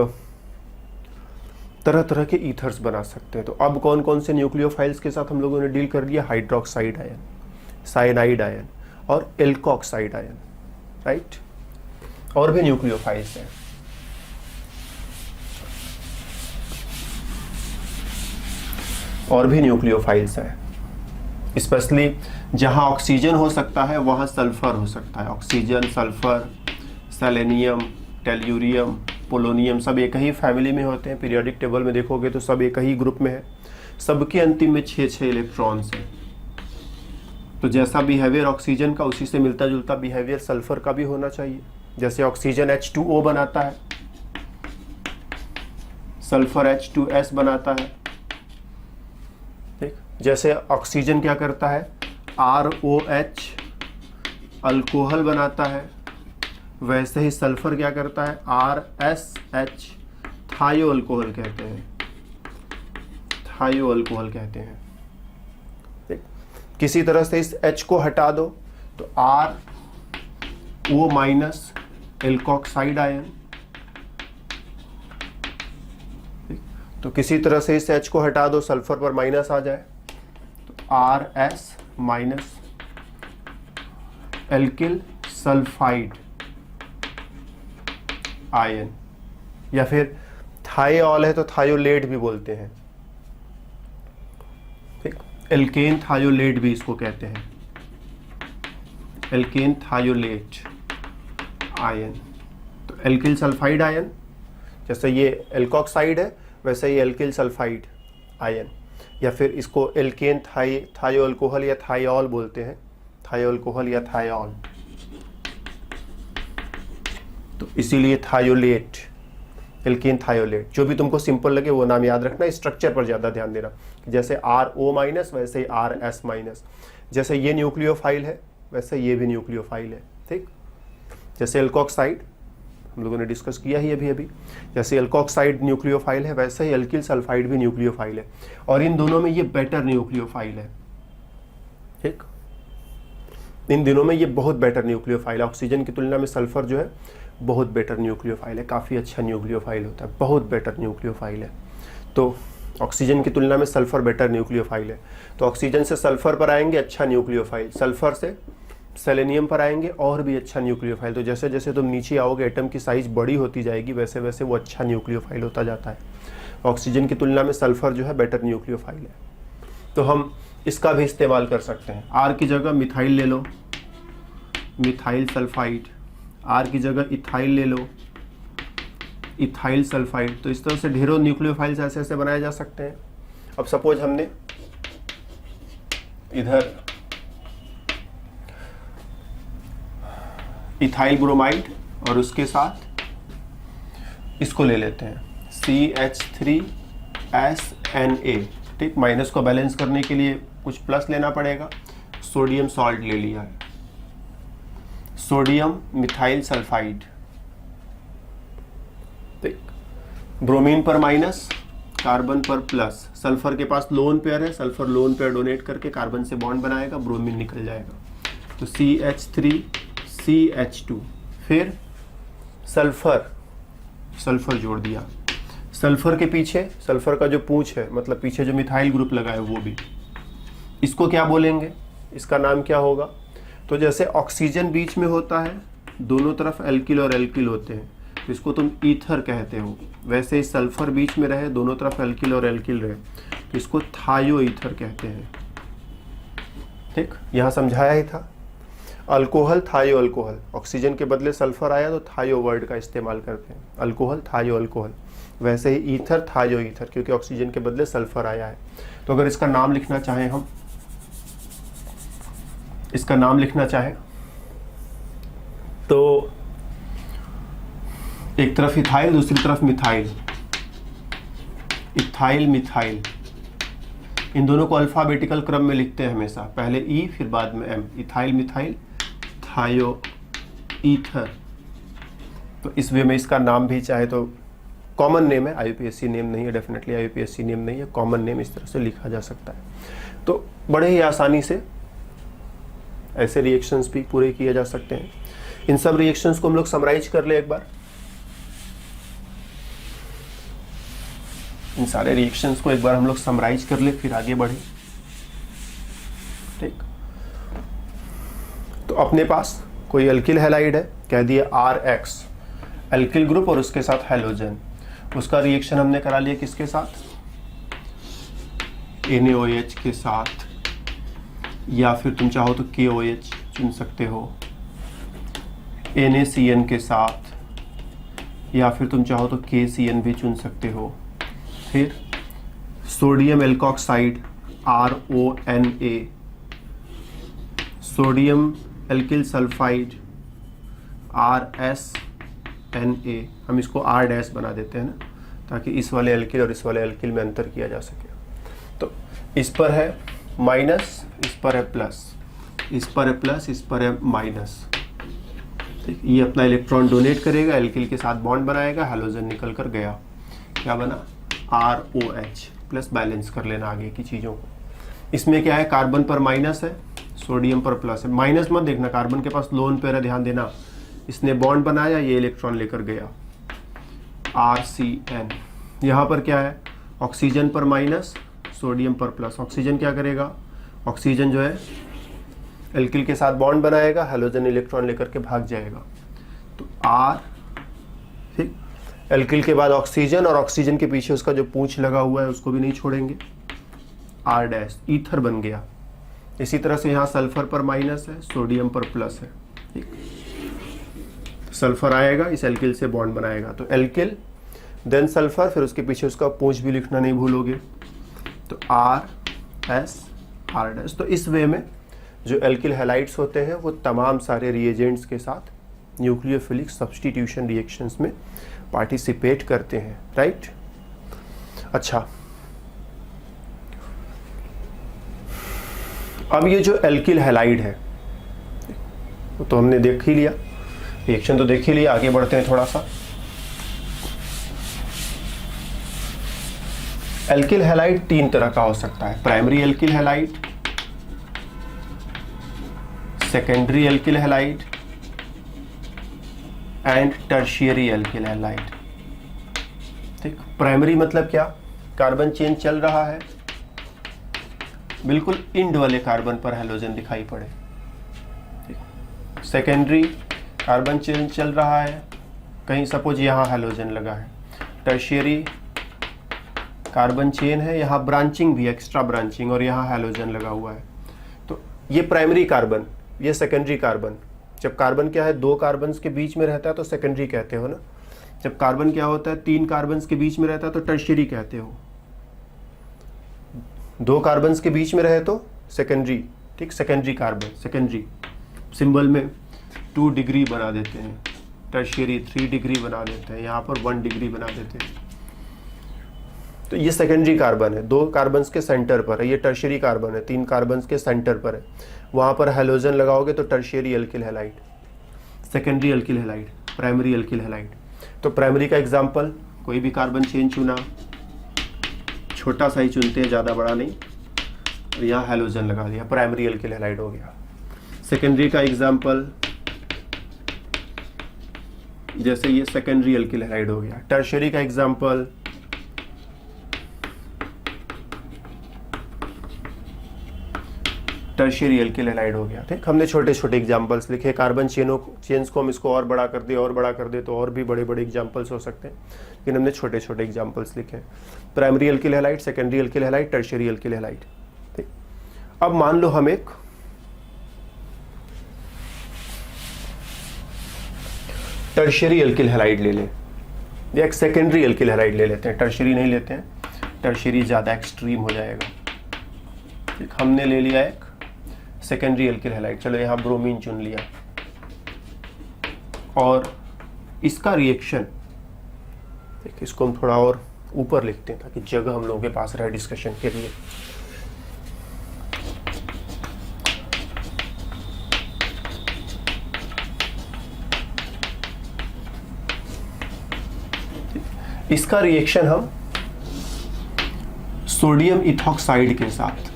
S1: तरह तरह के ईथर्स बना सकते हैं। तो अब कौन कौन से न्यूक्लियोफाइल्स के साथ हम लोगों ने डील कर लिया, हाइड्रोक्साइड आयन, साइनाइड आयन और एल्कोक्साइड आयन, राइट। और भी न्यूक्लियोफाइल्स हैं। और भी न्यूक्लियोफाइल्स हैं, स्पेशली जहां ऑक्सीजन हो सकता है वहां सल्फर हो सकता है। Oxygen, sulphur, selenium, tellurium, polonium सब एक ही फैमिली में होते हैं। पीरियोडिक टेबल में देखोगे तो सब एक ही ग्रुप में है, सबके अंतिम में 6-6 इलेक्ट्रॉन्स हैं। तो जैसा बिहेवियर ऑक्सीजन का, उसी से मिलता जुलता बिहेवियर सल्फर का भी होना चाहिए। जैसे ऑक्सीजन H2O बनाता है, सल्फर H2S बनाता है। ठीक, जैसे ऑक्सीजन क्या करता है, ROH अल्कोहल बनाता है, वैसे ही सल्फर क्या करता है, RSH थायो अल्कोहल कहते हैं, थायो अल्कोहल कहते हैं। ठीक, किसी तरह से इस H को हटा दो तो RO माइनस एल्कोक्साइड आयन। तो किसी तरह से इस H को हटा दो, सल्फर पर माइनस आ जाए तो RS minus alkyl sulphide ion, या फिर थायोल है तो थायोलेट भी बोलते हैं। ठीक, एल्केन थायोलेट भी इसको कहते हैं, एल्केन थायोलेट आयन। तो एल्किल सल्फाइड आयन, जैसे ये एल्कोक्साइड है वैसे ही एल्किल सल्फाइड आयन, या फिर इसको एल्केन थायो अल्कोहल या थायोल बोलते हैं, थायो अल्कोहल या थायोल। तो इसीलिए थायोलेट, एल्केन थायोलेट, जो भी तुमको सिंपल लगे वो नाम याद रखना, स्ट्रक्चर पर ज़्यादा ध्यान देना। जैसे RO माइनस वैसे ही RS माइनस, जैसे ये न्यूक्लियोफाइल है वैसे ये भी न्यूक्लियोफाइल है। ठीक, जैसे एल्कोक्साइड हम लोगों ने डिस्कस किया ही अभी, जैसे एल्कोक्साइड न्यूक्लियोफाइल है वैसे ही एल्किल सल्फाइड भी न्यूक्लियोफाइल है, और इन दोनों में ये बेटर न्यूक्लियोफाइल है। ठीक, इन दिनों में ये बहुत बेटर न्यूक्लियोफाइल है। ऑक्सीजन की तुलना में सल्फर जो है बहुत बेटर न्यूक्लियोफाइल है, काफ़ी अच्छा न्यूक्लियोफाइल होता है, बहुत बेटर न्यूक्लियोफाइल है। तो ऑक्सीजन की तुलना में सल्फर बेटर न्यूक्लियोफाइल है। तो ऑक्सीजन से सल्फर पर आएंगे अच्छा न्यूक्लियोफाइल, सल्फर से सेलेनियम पर आएंगे और भी अच्छा न्यूक्लियोफाइल। तो जैसे जैसे तुम नीचे आओगे एटम की साइज़ बड़ी होती जाएगी वैसे वैसे वो अच्छा न्यूक्लियोफाइल होता जाता है। ऑक्सीजन की तुलना में सल्फर जो है बेटर न्यूक्लियोफाइल है। तो हम इसका भी इस्तेमाल कर सकते हैं। R की जगह मिथाइल ले लो, मिथाइल सल्फाइड, R की जगह इथाइल ले लो, इथाइल सल्फाइड। तो इस तरह से ढेरों न्यूक्लियोफाइल्स ऐसे ऐसे बनाए जा सकते हैं। अब सपोज हमने इधर इथाइल ब्रोमाइड और उसके साथ इसको ले लेते हैं CH3SNA। ठीक, माइनस को बैलेंस करने के लिए कुछ प्लस लेना पड़ेगा, सोडियम सॉल्ट ले लिया है, सोडियम मिथाइल सल्फाइड। ठीक, ब्रोमीन पर माइनस, कार्बन पर प्लस, सल्फर के पास लोन पेयर है, सल्फर लोन पेयर डोनेट करके कार्बन से बॉन्ड बनाएगा, ब्रोमीन निकल जाएगा। तो CH3CH2, फिर सल्फर, सल्फर जोड़ दिया। सल्फर के पीछे, सल्फर का जो पूंछ है मतलब पीछे जो मिथाइल ग्रुप लगा है वो भी, इसको क्या बोलेंगे, इसका नाम क्या होगा। तो जैसे ऑक्सीजन बीच में होता है, दोनों तरफ एल्किल और एल्किल होते हैं, तो इसको तुम ईथर कहते हो। वैसे ही सल्फर बीच में रहे, दोनों तरफ एल्किल और एल्किल रहे, तो इसको थायो ईथर कहते हैं। ठीक, यहाँ समझाया ही था। अल्कोहल, थायो अल्कोहल, ऑक्सीजन के बदले सल्फर आया तो थायो वर्ड का इस्तेमाल करते हैं, अल्कोहल, थायो अल्कोहल। वैसे ही ईथर, थायो ईथर, क्योंकि ऑक्सीजन के बदले सल्फर आया है। तो अगर इसका नाम लिखना चाहें हम, इसका नाम लिखना चाहें तो एक तरफ इथाइल, दूसरी तरफ मिथाइल, इथाइल मिथाइल, इन दोनों को अल्फाबेटिकल क्रम में लिखते हैं हमेशा, पहले ई फिर बाद में एम, इथाइल मिथाइल थायो ईथर। तो इस वे में इसका नाम भी चाहे तो कॉमन नेम है, आईयूपीएससी नेम नहीं है, डेफिनेटली आईयूपीएससी नेम नहीं है, कॉमन नेम इस तरह से लिखा जा सकता है। तो बड़े ही आसानी से ऐसे रिएक्शंस भी पूरे किए जा सकते हैं। इन सब रिएक्शंस को हम लोग समराइज कर ले एक बार, इन सारे रिएक्शंस को एक बार हम लोग समराइज कर ले, फिर आगे बढ़े। ठीक, तो अपने पास कोई अल्किल हैलाइड है, कह दिया RX, अल्किल ग्रुप और उसके साथ हैलोजन, उसका रिएक्शन हमने करा लिया किसके साथ, NaOH के साथ, या फिर तुम चाहो तो KOH चुन सकते हो, NaCN के साथ, या फिर तुम चाहो तो KCN भी चुन सकते हो। फिर sodium alkoxide RONA, sodium alkyl sulphide RSNA, हम इसको R' बना देते हैं ना, ताकि इस वाले एल्किल और इस वाले एल्किल में अंतर किया जा सके। तो इस पर है माइनस, इस पर है प्लस, इस पर है प्लस, इस पर है माइनस। ठीक, ये अपना इलेक्ट्रॉन डोनेट करेगा, एल्किल के साथ बॉन्ड बनाएगा, हैलोजन निकल कर गया, क्या बना ROH, प्लस बैलेंस कर लेना आगे की चीज़ों को। इसमें क्या है, कार्बन पर माइनस है, सोडियम पर प्लस है, माइनस मत देखना, कार्बन के पास लोन पेयर है, ध्यान देना, इसने बॉन्ड बनाया, ये इलेक्ट्रॉन लेकर गया, RCN। यहाँ पर क्या है, ऑक्सीजन पर माइनस, सोडियम पर प्लस, ऑक्सीजन क्या करेगा, ऑक्सीजन जो है एल्किल के साथ बॉन्ड बनाएगा, हैलोजन इलेक्ट्रॉन लेकर के भाग जाएगा, तो R, ठीक, एल्किल के बाद ऑक्सीजन, और ऑक्सीजन के पीछे उसका जो पूंछ लगा हुआ है उसको भी नहीं छोड़ेंगे, R', ईथर बन गया। इसी तरह से यहाँ सल्फर पर माइनस है, सोडियम पर प्लस है, ठीक, सल्फर आएगा, इस एल्किल से बॉन्ड बनाएगा, तो एल्किल देन सल्फर, फिर उसके पीछे उसका पूंछ भी लिखना नहीं भूलोगे, तो RS R'। तो इस वे में जो एल्किल हैलाइड्स होते हैं वो तमाम सारे रिएजेंट्स के साथ न्यूक्लियोफिलिक सब्स्टिट्यूशन रिएक्शंस में पार्टिसिपेट करते हैं, राइट। अच्छा, अब ये जो एल्किल हैलाइड है वो तो हमने देख ही लिया, रिएक्शन तो देख ही लिया, आगे बढ़ते हैं थोड़ा सा। एल्किल हैलाइड तीन तरह का हो सकता है, primary alkyl halide, secondary alkyl halide and tertiary alkyl halide. ठीक, प्राइमरी मतलब क्या, कार्बन चेन चल रहा है, बिल्कुल इंड वाले कार्बन पर हैलोजन दिखाई पड़े। ठीक, सेकेंडरी कार्बन चेन चल रहा है, कहीं सपोज यहाँ हैलोजन लगा है। टर्शियरी कार्बन चेन है, यहाँ ब्रांचिंग भी, एक्स्ट्रा ब्रांचिंग, और यहाँ हैलोजन लगा हुआ है। तो ये प्राइमरी कार्बन, ये सेकेंडरी कार्बन। जब कार्बन क्या है, दो कार्बन्स के बीच में रहता है तो सेकेंडरी कहते हो ना, जब कार्बन क्या होता है, तीन कार्बन्स के बीच में रहता है तो टर्शियरी कहते हो, दो कार्बन्स के बीच में रहे तो सेकेंडरी। ठीक, सेकेंडरी कार्बन, सेकेंडरी सिंबल में 2 डिग्री बना देते हैं, टर्शियरी 3 डिग्री बना देते हैं, यहाँ पर 1 डिग्री बना देते हैं। तो ये सेकेंडरी कार्बन है, दो कार्बन्स के सेंटर पर है। ये टर्शियरी कार्बन है, 3 कार्बन्स के सेंटर पर है, वहाँ पर हैलोजन लगाओगे तो tertiary alkyl halide, secondary alkyl halide, primary alkyl halide. तो प्राइमरी का एग्जांपल, कोई भी कार्बन चेन चुना, छोटा सा ही चुनते हैं, ज़्यादा बड़ा नहीं, और यहाँ हैलोजन लगा दिया, प्राइमरी एल्किल हैलाइड हो गया। सेकेंडरी का एग्जांपल, जैसे ये सेकेंडरी एल्किल हैलाइड हो गया। टर्शियरी का एग्जांपल, टर्शियरी एल्किल हैलाइड हो गया। ठीक, हमने छोटे छोटे एग्जांपल्स लिखे, कार्बन चेन्स को हम इसको और बड़ा कर दे, और बड़ा कर दे तो और भी बड़े बड़े एग्जांपल्स हो सकते हैं, लेकिन हमने छोटे छोटे एग्जांपल्स लिखे। Primary alkyl halide, secondary alkyl halide, tertiary alkyl halide. ठीक, अब मान लो हम एक टर्शियरी एल्किल हैलाइड ले लें या एक सेकेंडरी एल्किल हैलाइड ले लेते हैं, टर्शियरी नहीं लेते हैं, टर्शियरी ज़्यादा एक्सट्रीम हो जाएगा। ठीक, हमने ले लिया एक सेकेंडरी एल्किल हैलाइड, चलो यहाँ ब्रोमीन चुन लिया, और इसका रिएक्शन, देखिए इसको हम थोड़ा और ऊपर लिखते हैं ताकि जगह हम लोगों के पास रहे डिस्कशन के लिए। इसका रिएक्शन हम सोडियम इथॉक्साइड के साथ,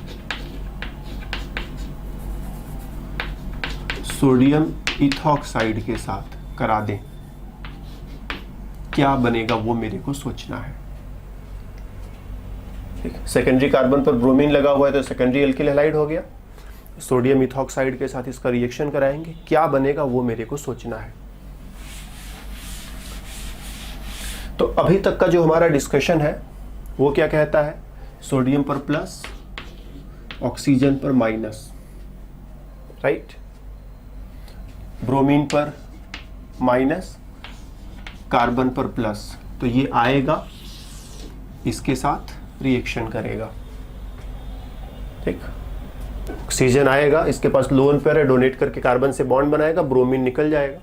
S1: सोडियम इथॉक्साइड के साथ करा दें, क्या बनेगा वो मेरे को सोचना है। ठीक, सेकेंडरी कार्बन पर ब्रोमीन लगा हुआ है तो सेकेंडरी एल्किल हैलाइड हो गया, सोडियम इथॉक्साइड के साथ इसका रिएक्शन कराएंगे, क्या बनेगा वो मेरे को सोचना है। तो अभी तक का जो हमारा डिस्कशन है वो क्या कहता है, सोडियम पर प्लस, ऑक्सीजन पर माइनस, राइट, ब्रोमीन पर माइनस, कार्बन पर प्लस, तो ये आएगा इसके साथ रिएक्शन करेगा। ठीक, ऑक्सीजन आएगा, इसके पास लोन पेयर है, डोनेट करके कार्बन से बॉन्ड बनाएगा, ब्रोमीन निकल जाएगा।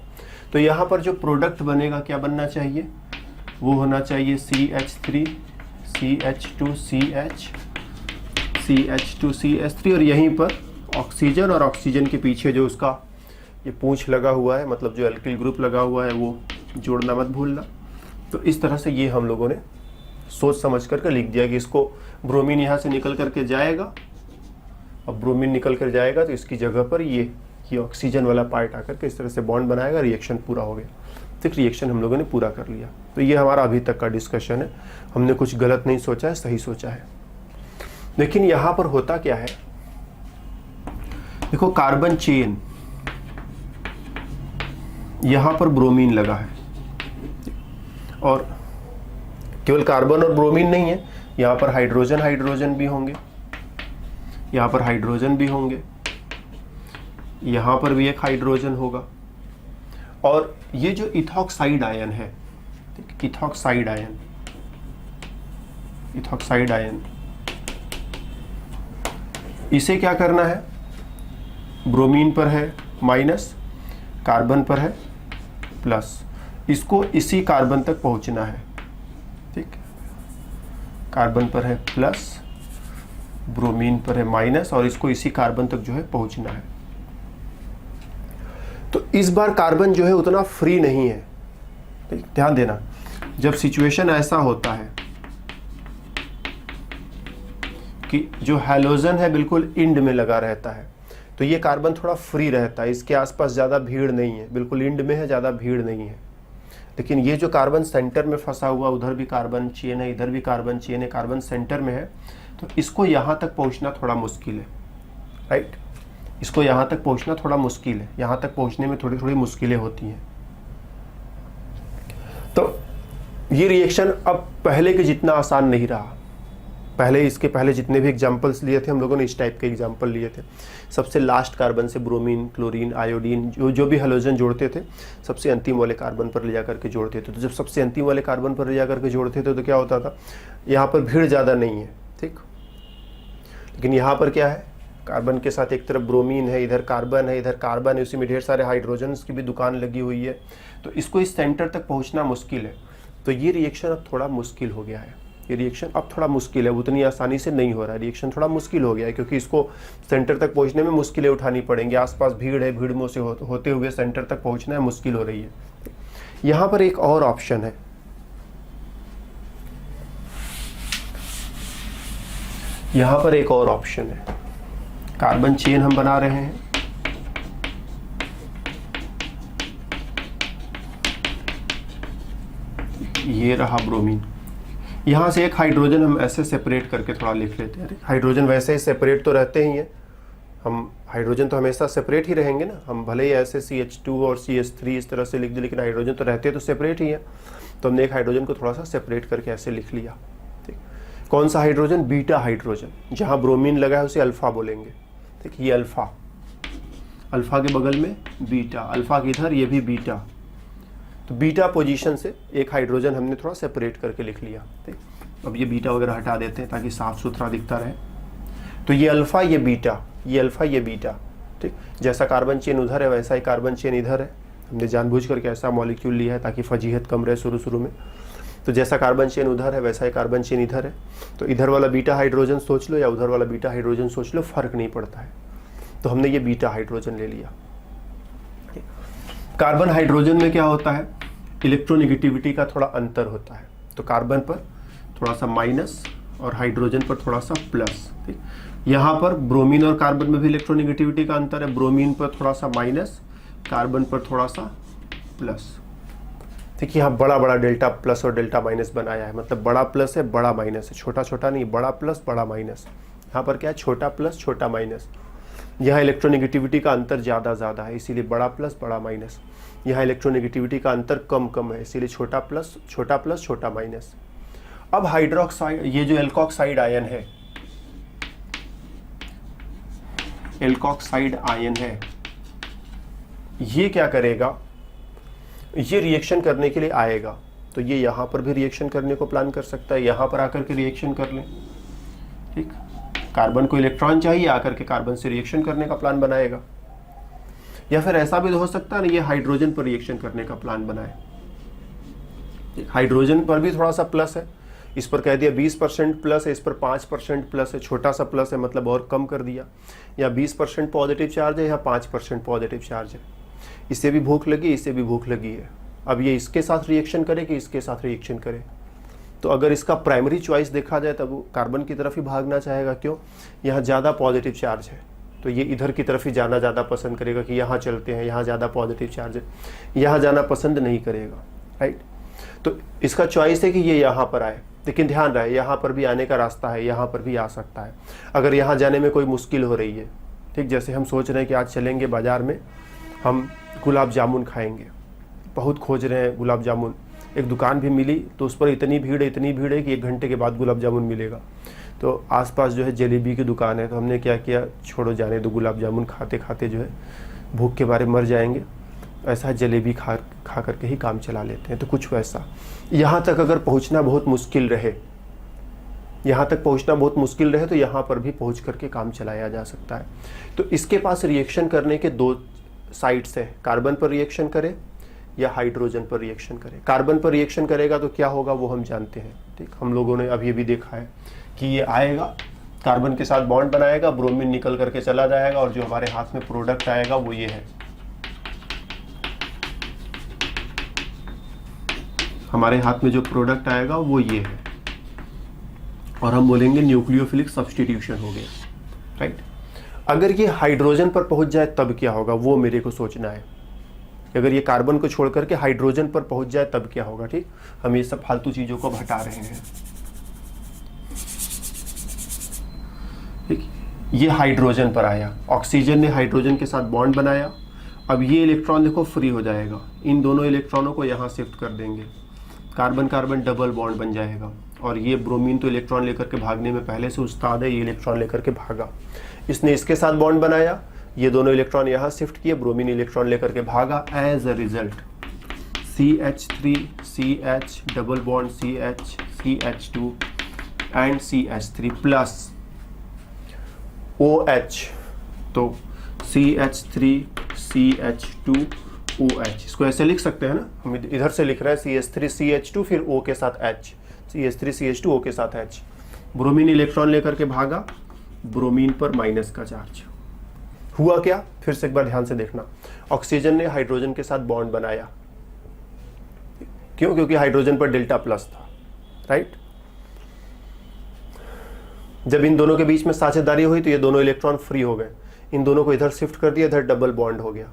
S1: तो यहाँ पर जो प्रोडक्ट बनेगा क्या बनना चाहिए, वो होना चाहिए CH3 CH2CH CH2CH3, और यहीं पर ऑक्सीजन, और ऑक्सीजन के पीछे जो उसका ये पूंछ लगा हुआ है, मतलब जो एल्किल ग्रुप लगा हुआ है वो जोड़ना मत भूलना। तो इस तरह से ये हम लोगों ने सोच समझ करके लिख दिया कि इसको ब्रोमीन यहाँ से निकल करके जाएगा, अब ब्रोमीन निकल कर जाएगा तो इसकी जगह पर ये ऑक्सीजन वाला पार्ट आकर के इस तरह से बॉन्ड बनाएगा, रिएक्शन पूरा हो गया। तो रिएक्शन हम लोगों ने पूरा कर लिया। तो ये हमारा अभी तक का डिस्कशन है, हमने कुछ गलत नहीं सोचा है, सही सोचा है। लेकिन यहाँ पर होता क्या है, देखो कार्बन चेन, यहाँ पर ब्रोमीन लगा है, और केवल कार्बन और ब्रोमीन नहीं है, यहाँ पर हाइड्रोजन हाइड्रोजन भी होंगे, यहाँ पर हाइड्रोजन भी होंगे, यहाँ पर भी एक हाइड्रोजन होगा, और ये जो इथॉक्साइड आयन है, इथॉक्साइड आयन, इथॉक्साइड आयन, इसे क्या करना है, ब्रोमीन पर है माइनस, कार्बन पर है प्लस, इसको इसी कार्बन तक पहुंचना है। ठीक, कार्बन पर है प्लस, ब्रोमीन पर है माइनस, और इसको इसी कार्बन तक जो है पहुंचना है। तो इस बार कार्बन जो है उतना फ्री नहीं है। ठीक, ध्यान देना, जब सिचुएशन ऐसा होता है कि जो हैलोजन है बिल्कुल इंड में लगा रहता है, तो ये कार्बन थोड़ा फ्री रहता है, इसके आसपास ज़्यादा भीड़ नहीं है, बिल्कुल इंड में है, ज़्यादा भीड़ नहीं है। लेकिन ये जो कार्बन सेंटर में फंसा हुआ, उधर भी कार्बन चेन है, इधर भी कार्बन चेन है, कार्बन सेंटर में है, तो इसको यहाँ तक पहुँचना थोड़ा मुश्किल है, राइट, इसको यहाँ तक पहुँचना थोड़ा मुश्किल है, यहाँ तक पहुँचने में थोड़ी थोड़ी मुश्किलें होती हैं। तो ये रिएक्शन अब पहले के जितना आसान नहीं रहा। पहले, इसके पहले जितने भी एग्जाम्पल्स लिए थे हम लोगों ने इस टाइप के एग्जाम्पल लिए थे, सबसे लास्ट कार्बन से ब्रोमीन, क्लोरीन, आयोडीन, जो भी हैलोजन जोड़ते थे, सबसे अंतिम वाले कार्बन पर ले जा करके जोड़ते थे। तो जब सबसे अंतिम वाले कार्बन पर ले जा करके जोड़ते थे तो क्या होता था, यहाँ पर भीड़ ज़्यादा नहीं है, ठीक, लेकिन यहाँ पर क्या है, कार्बन के साथ एक तरफ ब्रोमीन है, इधर कार्बन है, इधर कार्बन है, उसी में ढेर सारे हाइड्रोजन की भी दुकान लगी हुई है, तो इसको इस सेंटर तक पहुँचना मुश्किल है। तो ये रिएक्शन अब थोड़ा मुश्किल हो गया है, ये रिएक्शन अब थोड़ा मुश्किल है, उतनी आसानी से नहीं हो रहा है, रिएक्शन थोड़ा मुश्किल हो गया है, क्योंकि इसको सेंटर तक पहुंचने में मुश्किलें उठानी पड़ेंगी, आसपास भीड़ है, भीड़ में से होते हुए सेंटर तक पहुंचना है, मुश्किल हो रही है। यहाँ पर एक और ऑप्शन है, यहाँ पर एक और ऑप्शन है, कार्बन चेन हम बना रहे हैं, ये रहा ब्रोमीन, यहाँ से एक हाइड्रोजन हम ऐसे सेपरेट करके थोड़ा लिख लेते हैं। हाइड्रोजन वैसे ही सेपरेट तो रहते ही हैं, हम हाइड्रोजन तो हमेशा सेपरेट ही रहेंगे ना, हम भले ही ऐसे CH2 और CH3 इस तरह से लिख दें, लेकिन हाइड्रोजन तो रहते तो सेपरेट ही है। तो हमने एक हाइड्रोजन को थोड़ा सा सेपरेट करके ऐसे लिख लिया। ठीक, कौन सा हाइड्रोजन, बीटा हाइड्रोजन, जहाँ ब्रोमीन लगा है उसे अल्फा बोलेंगे। ठीक, ये अल्फा, अल्फा के बगल में बीटा, अल्फा किधर, ये भी बीटा, तो बीटा पोजीशन से एक हाइड्रोजन हमने थोड़ा सेपरेट करके लिख लिया। ठीक, अब ये बीटा वगैरह हटा देते हैं ताकि साफ सुथरा दिखता रहे। तो ये अल्फा, ये बीटा, ये अल्फा, ये बीटा। ठीक, जैसा कार्बन चेन उधर है वैसा ही कार्बन चेन इधर है। हमने जानबूझ करके ऐसा मॉलिक्यूल लिया है ताकि फजीहत कम रहे शुरू में। तो जैसा कार्बन चेन उधर है वैसा ही कार्बन चेन इधर है। तो इधर वाला बीटा हाइड्रोजन सोच लो या उधर वाला बीटा हाइड्रोजन सोच लो, फर्क नहीं पड़ता है। तो हमने ये बीटा हाइड्रोजन ले लिया। कार्बन हाइड्रोजन में क्या होता है, इलेक्ट्रोनेगेटिविटी का थोड़ा अंतर होता है। तो कार्बन पर थोड़ा सा माइनस और हाइड्रोजन पर थोड़ा सा प्लस। ठीक, यहाँ पर ब्रोमीन और कार्बन में भी इलेक्ट्रोनेगेटिविटी का अंतर है। ब्रोमीन पर थोड़ा सा माइनस, कार्बन पर थोड़ा सा प्लस। ठीक, यहाँ बड़ा बड़ा डेल्टा प्लस और डेल्टा माइनस बनाया है, मतलब बड़ा प्लस है बड़ा माइनस है, छोटा छोटा नहीं, बड़ा प्लस बड़ा माइनस। यहाँ पर क्या है, छोटा प्लस छोटा माइनस। यहाँ इलेक्ट्रोनेगेटिविटी का अंतर ज़्यादा है, इसीलिए बड़ा प्लस बड़ा माइनस। यहाँ इलेक्ट्रोनेगेटिविटी का अंतर कम है, इसीलिए छोटा प्लस छोटा माइनस। अब हाइड्रोक्साइड, ये जो एल्कोक्साइड आयन है, एल्कोक्साइड आयन है, ये क्या करेगा, ये रिएक्शन करने के लिए आएगा। तो ये यहाँ पर भी रिएक्शन करने को प्लान कर सकता है, यहाँ पर आकर के रिएक्शन कर लें। ठीक, कार्बन को इलेक्ट्रॉन चाहिए, आकर के कार्बन से रिएक्शन करने का प्लान बनाएगा। या फिर ऐसा भी हो सकता है ना, ये हाइड्रोजन पर रिएक्शन करने का प्लान बनाए। हाइड्रोजन पर भी थोड़ा सा प्लस है, इस पर कह दिया 20% प्लस है, इस पर 5% प्लस है, छोटा सा प्लस है मतलब और कम कर दिया। या 20% पॉजिटिव चार्ज है, या 5% पॉजिटिव चार्ज है। इससे भी भूख लगी, इससे भी भूख लगी है। अब ये इसके साथ रिएक्शन करे कि इसके साथ रिएक्शन करे। तो अगर इसका प्राइमरी चॉइस देखा जाए तब वो कार्बन की तरफ ही भागना चाहेगा। क्यों, यहाँ ज़्यादा पॉजिटिव चार्ज है, तो ये इधर की तरफ ही जाना ज़्यादा पसंद करेगा कि यहाँ चलते हैं, यहाँ ज़्यादा पॉजिटिव चार्ज है, यहाँ जाना पसंद नहीं करेगा। राइट, तो इसका चॉइस है कि ये यहाँ पर आए। लेकिन ध्यान रहे, यहाँ पर भी आने का रास्ता है, यहाँ पर भी आ सकता है। अगर यहाँ जाने में कोई मुश्किल हो रही है, ठीक, जैसे हम सोच रहे हैं कि आज चलेंगे बाज़ार में, हम गुलाब जामुन खाएंगे, बहुत खोज रहे हैं गुलाब जामुन, एक दुकान भी मिली तो उस पर इतनी भीड़ है कि 1 घंटे के बाद गुलाब जामुन मिलेगा। तो आसपास जो है जलेबी की दुकान है, तो हमने क्या किया, छोड़ो जाने दो, गुलाब जामुन खाते खाते जो है भूख के मारे मर जाएंगे, ऐसा जलेबी खा करके ही काम चला लेते हैं। तो कुछ वैसा, यहाँ तक अगर पहुँचना बहुत मुश्किल रहे, तो यहाँ पर भी पहुँच करके काम चलाया जा सकता है। तो इसके पास रिएक्शन करने के 2 साइड्स है, कार्बन पर रिएक्शन करे या हाइड्रोजन पर रिएक्शन करे। कार्बन पर रिएक्शन करेगा तो क्या होगा वो हम जानते हैं। ठीक, हम लोगों ने अभी भी देखा है कि ये आएगा, कार्बन के साथ बॉन्ड बनाएगा, ब्रोमीन निकल करके चला जाएगा और जो हमारे हाथ में प्रोडक्ट आएगा वो ये है। हमारे हाथ में जो प्रोडक्ट आएगा वो ये है, और हम बोलेंगे न्यूक्लियोफिलिक सब्स्टिट्यूशन हो गया। राइट, अगर ये हाइड्रोजन पर पहुंच जाए तब क्या होगा, वो मेरे को सोचना है। अगर ये कार्बन को छोड़ करके हाइड्रोजन पर पहुंच जाए तब क्या होगा। ठीक, हम ये सब फालतू चीजों को हटा रहे हैं। ठीक, ये हाइड्रोजन पर आया, ऑक्सीजन ने हाइड्रोजन के साथ बॉन्ड बनाया। अब ये इलेक्ट्रॉन देखो फ्री हो जाएगा, इन दोनों इलेक्ट्रॉनों को यहाँ शिफ्ट कर देंगे, कार्बन कार्बन डबल बॉन्ड बन जाएगा। और ये ब्रोमीन तो इलेक्ट्रॉन लेकर के भागने में पहले से उस्ताद है, ये इलेक्ट्रॉन लेकर के भागा, इसने इसके साथ बॉन्ड बनाया, ये दोनों इलेक्ट्रॉन यहाँ शिफ्ट किए, ब्रोमीन इलेक्ट्रॉन लेकर के भागा। As a result CH3 CH double bond CH CH2 and CH3 plus OH, तो CH3 CH2 OH, इसको ऐसे लिख सकते हैं ना, हम इधर से लिख रहे हैं CH3 CH2 फिर O के साथ H, CH3 CH2 O के साथ H। ब्रोमीन इलेक्ट्रॉन लेकर के भागा, ब्रोमीन पर माइनस का चार्ज हुआ। क्या, फिर से एक बार ध्यान से देखना, ऑक्सीजन ने हाइड्रोजन के साथ बॉन्ड बनाया, क्यों, क्योंकि हाइड्रोजन पर डेल्टा प्लस था। राइट, जब इन दोनों के बीच में साझेदारी हुई तो ये दोनों इलेक्ट्रॉन फ्री हो गए, इन दोनों को इधर शिफ्ट कर दिया, इधर डबल बॉन्ड हो गया।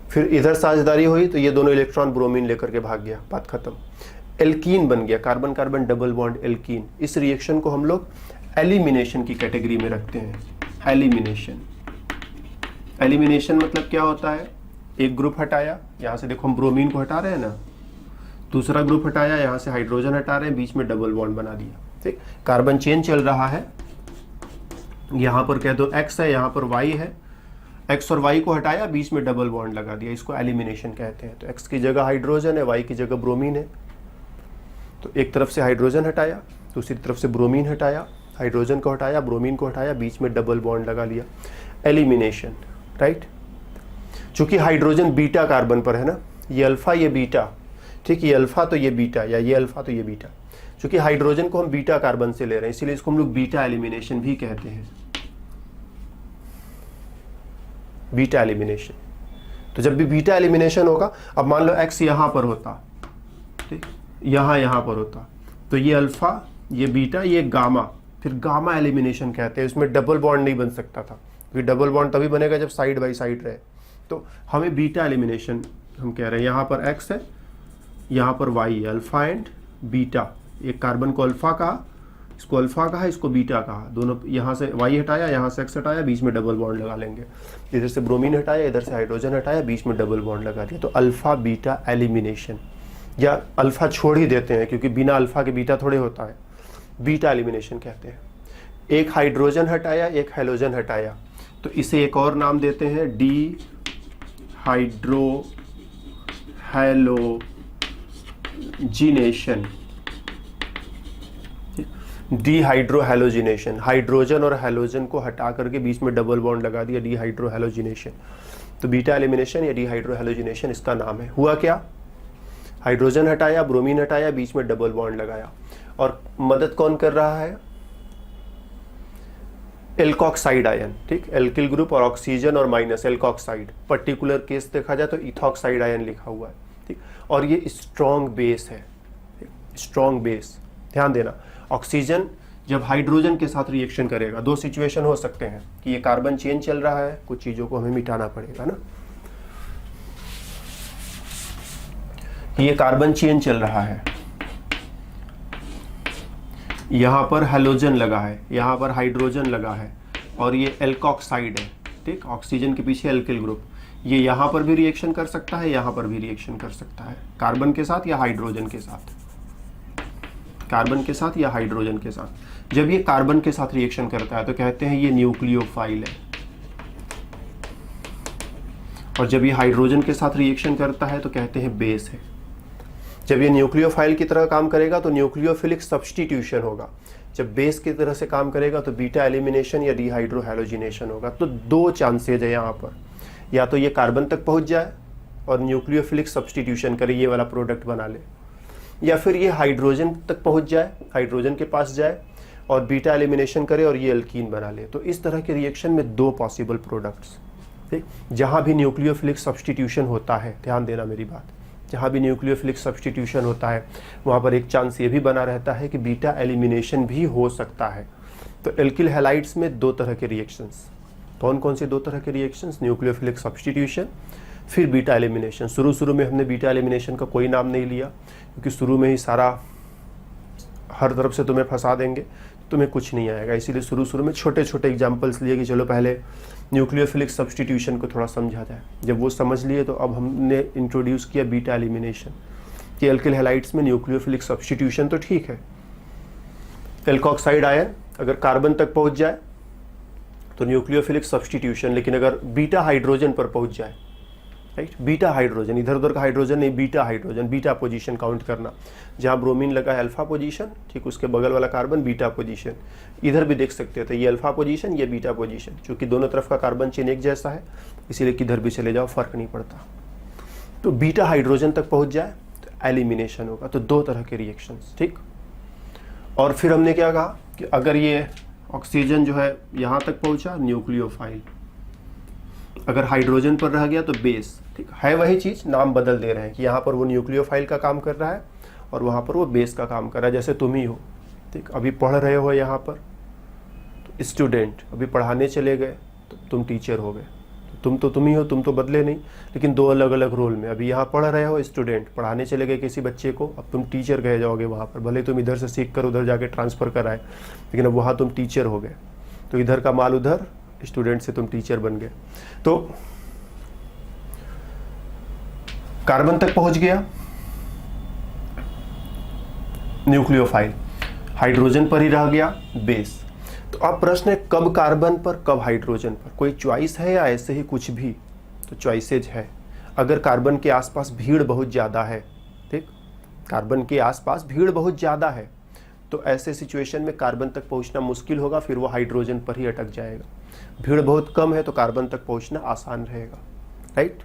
S1: फिर इधर साझेदारी हुई तो ये दोनों इलेक्ट्रॉन ब्रोमीन लेकर के भाग गया, बात खत्म। एल्कीन बन गया, carbon carbon double bond alkene. इस रिएक्शन को हम लोग एलिमिनेशन की कैटेगरी में रखते हैं। एलिमिनेशन मतलब क्या होता है, एक ग्रुप हटाया, यहाँ से देखो हम ब्रोमीन को हटा रहे हैं ना, दूसरा ग्रुप हटाया, यहाँ से हाइड्रोजन हटा रहे हैं, बीच में डबल बॉन्ड बना दिया। ठीक, कार्बन चेन चल रहा है, यहाँ पर कह दो X है, यहाँ पर Y है, एक्स और वाई को हटाया, बीच में डबल बॉन्ड लगा दिया, इसको एलिमिनेशन कहते हैं। तो एक्स की जगह हाइड्रोजन है, वाई की जगह ब्रोमीन है, तो एक तरफ से हाइड्रोजन हटाया, दूसरी तरफ से ब्रोमीन हटाया, हाइड्रोजन को हटाया, ब्रोमीन को हटाया, बीच में डबल बॉन्ड लगा लिया, एलिमिनेशन, राइट। चूंकि हाइड्रोजन बीटा कार्बन पर है ना, ये अल्फा ये बीटा, ठीक, ये अल्फा तो ये बीटा, या ये अल्फा तो ये बीटा। चूंकि हाइड्रोजन को हम बीटा कार्बन से ले रहे हैं, इसीलिए इसको हम लोग बीटा एलिमिनेशन भी कहते हैं, बीटा एलिमिनेशन। तो जब भी बीटा एलिमिनेशन होगा, अब मान लो एक्स यहां पर होता, ठीक, यहां पर होता, तो ये अल्फा, ये बीटा, ये गामा, फिर गामा एलिमिनेशन कहते हैं। इसमें डबल बॉन्ड नहीं बन सकता था, क्योंकि डबल बॉन्ड तभी बनेगा जब साइड बाई साइड रहे। तो हमें बीटा एलिमिनेशन हम कह रहे हैं। यहाँ पर एक्स है, यहाँ पर वाई है, अल्फा एंड बीटा। एक कार्बन को अल्फा कहा, इसको अल्फा कहा, इसको बीटा कहा, दोनों। यहाँ से वाई हटाया, यहाँ से एक्स हटाया, बीच में डबल बॉन्ड लगा लेंगे। इधर से ब्रोमीन हटाया, इधर से हाइड्रोजन हटाया, बीच में डबल बॉन्ड लगा दिया, तो अल्फा बीटा एलिमिनेशन। या अल्फा छोड़ ही देते हैं, क्योंकि बिना अल्फा के बीटा थोड़े होता है, बीटा एलिमिनेशन कहते हैं। एक हाइड्रोजन हटाया, एक हैलोजन हटाया, तो इसे एक और नाम देते हैं डी हाइड्रो हैलोजिनेशन। डीहाइड्रोहैलोजिनेशन, हाइड्रोजन और हैलोजन को हटा करके बीच में डबल बॉन्ड लगा दिया, डीहाइड्रोहैलोजिनेशन। तो बीटा एलिमिनेशन या डीहाइड्रोहैलोजिनेशन इसका नाम है। हुआ क्या, हाइड्रोजन हटाया, ब्रोमीन हटाया, बीच में डबल बॉन्ड लगाया, और मदद कौन कर रहा है, एल्कोक्साइड आयन, ठीक, एल्किल ग्रुप और ऑक्सीजन और माइनस एल्कोक्साइड। पर्टिकुलर केस देखा जाए तो इथॉक्साइड आयन लिखा हुआ है, ठीक। और ये स्ट्रॉन्ग बेस है, स्ट्रॉन्ग बेस। ध्यान देना, ऑक्सीजन जब हाइड्रोजन के साथ रिएक्शन करेगा, दो सिचुएशन हो सकते हैं कि ये कार्बन चेन चल रहा है, कुछ चीजों को हमें मिटाना पड़ेगा ना, ये कार्बन चेन चल रहा है, यहां पर हैलोजन लगा है, यहां पर हाइड्रोजन लगा है, और ये एल्कोक्साइड है, ठीक, ऑक्सीजन के पीछे एल्किल ग्रुप। ये यहां पर भी रिएक्शन कर सकता है, यहां पर भी रिएक्शन कर सकता है, कार्बन के साथ या हाइड्रोजन के साथ, कार्बन के साथ या हाइड्रोजन के साथ। जब ये कार्बन के साथ रिएक्शन करता है तो कहते हैं ये न्यूक्लियोफाइल है, और जब ये हाइड्रोजन के साथ रिएक्शन करता है तो कहते हैं बेस है। जब ये न्यूक्लियोफाइल की तरह काम करेगा तो न्यूक्लियोफिलिक सब्स्टिट्यूशन होगा, जब बेस की तरह से काम करेगा तो बीटा एलिमिनेशन या डीहाइड्रोहैलोजिनेशन होगा। तो दो चांसेज है यहाँ पर, या तो ये कार्बन तक पहुँच जाए और न्यूक्लियोफिलिक सब्स्टिट्यूशन करे, ये वाला प्रोडक्ट बना ले, या फिर ये हाइड्रोजन तक पहुँच जाए, हाइड्रोजन के पास जाए और बीटा एलिमिनेशन करे और ये एल्कीन बना ले। तो इस तरह के रिएक्शन में दो पॉसिबल प्रोडक्ट्स, ठीक। जहाँ भी न्यूक्लियोफिलिक सब्स्टिट्यूशन होता है, ध्यान देना मेरी बात, जहाँ भी न्यूक्लियोफिलिक सब्स्टिट्यूशन होता है वहाँ पर एक चांस ये भी बना रहता है कि बीटा एलिमिनेशन भी हो सकता है। तो एल्किल हैलाइड्स में दो तरह के रिएक्शंस, कौन कौन से दो तरह के रिएक्शंस, न्यूक्लियोफिलिक सब्स्टिट्यूशन, फिर बीटा एलिमिनेशन। शुरू में हमने बीटा एलिमिनेशन का कोई नाम नहीं लिया, क्योंकि शुरू में ही सारा हर तरफ से तुम्हें फंसा देंगे, तुम्हें कुछ नहीं आएगा, इसीलिए शुरू में छोटे छोटे एग्जाम्पल्स लिए कि चलो पहले न्यूक्लियोफिलिक सब्स्टिट्यूशन को थोड़ा समझा जाए। जब वो समझ लिए तो अब हमने इंट्रोड्यूस किया बीटा एलिमिनेशन, कि एल्किल हैलाइड्स में न्यूक्लियोफिलिक सब्स्टिट्यूशन तो ठीक है, एल्कोक्साइड आयन अगर कार्बन तक पहुंच जाए तो न्यूक्लियोफिलिक सब्स्टिट्यूशन, लेकिन अगर बीटा हाइड्रोजन पर पहुंच जाए, राइट, बीटा हाइड्रोजन, इधर उधर का हाइड्रोजन नहीं, beta hydrogen, beta position count करना, जहाँ ब्रोमीन लगा है अल्फा पोजीशन, ठीक, उसके बगल वाला कार्बन बीटा पोजीशन। इधर भी देख सकते हो, तो ये अल्फा पोजीशन, ये बीटा पोजीशन, क्योंकि दोनों तरफ का कार्बन चेन एक जैसा है, इसीलिए किधर भी चले जाओ फर्क नहीं पड़ता। तो बीटा हाइड्रोजन तक पहुंच जाए तो एलिमिनेशन होगा। तो दो तरह के रिएक्शंस, ठीक। और फिर हमने क्या कहा कि अगर ये ऑक्सीजन जो है यहाँ तक पहुँचा, न्यूक्लियोफाइल, अगर हाइड्रोजन पर रह गया तो बेस, ठीक है, वही चीज़, नाम बदल दे रहे हैं कि यहाँ पर वो न्यूक्लियोफाइल का काम कर रहा है और वहाँ पर वो बेस का काम कर रहा है। जैसे तुम ही हो, ठीक, अभी पढ़ रहे हो यहाँ पर, तो स्टूडेंट, अभी पढ़ाने चले गए तो तुम टीचर हो गए, तो तुम ही हो, तुम तो बदले नहीं, लेकिन दो अलग अलग रोल में। अभी यहाँ पढ़ रहे हो स्टूडेंट, पढ़ाने चले गए किसी बच्चे को, अब तुम टीचर कहे जाओगे वहाँ पर, भले तुम इधर से सीख कर उधर जाके ट्रांसफ़र कराए, लेकिन अब वहाँ तुम टीचर हो गए, तो इधर का माल उधर, स्टूडेंट से तुम टीचर बन गए। तो कार्बन तक पहुंच गया न्यूक्लियोफाइल, हाइड्रोजन पर ही रह गया बेस। तो अब प्रश्न है कब कार्बन पर कब हाइड्रोजन पर, कोई चॉइस है या ऐसे ही कुछ भी? तो चॉइसेज है। अगर कार्बन के आसपास भीड़ बहुत ज़्यादा है, ठीक, कार्बन के आसपास भीड़ बहुत ज़्यादा है, तो ऐसे सिचुएशन में कार्बन तक पहुंचना मुश्किल होगा, फिर वो हाइड्रोजन पर ही अटक जाएगा। भीड़ बहुत कम है तो कार्बन तक पहुंचना आसान रहेगा, राइट।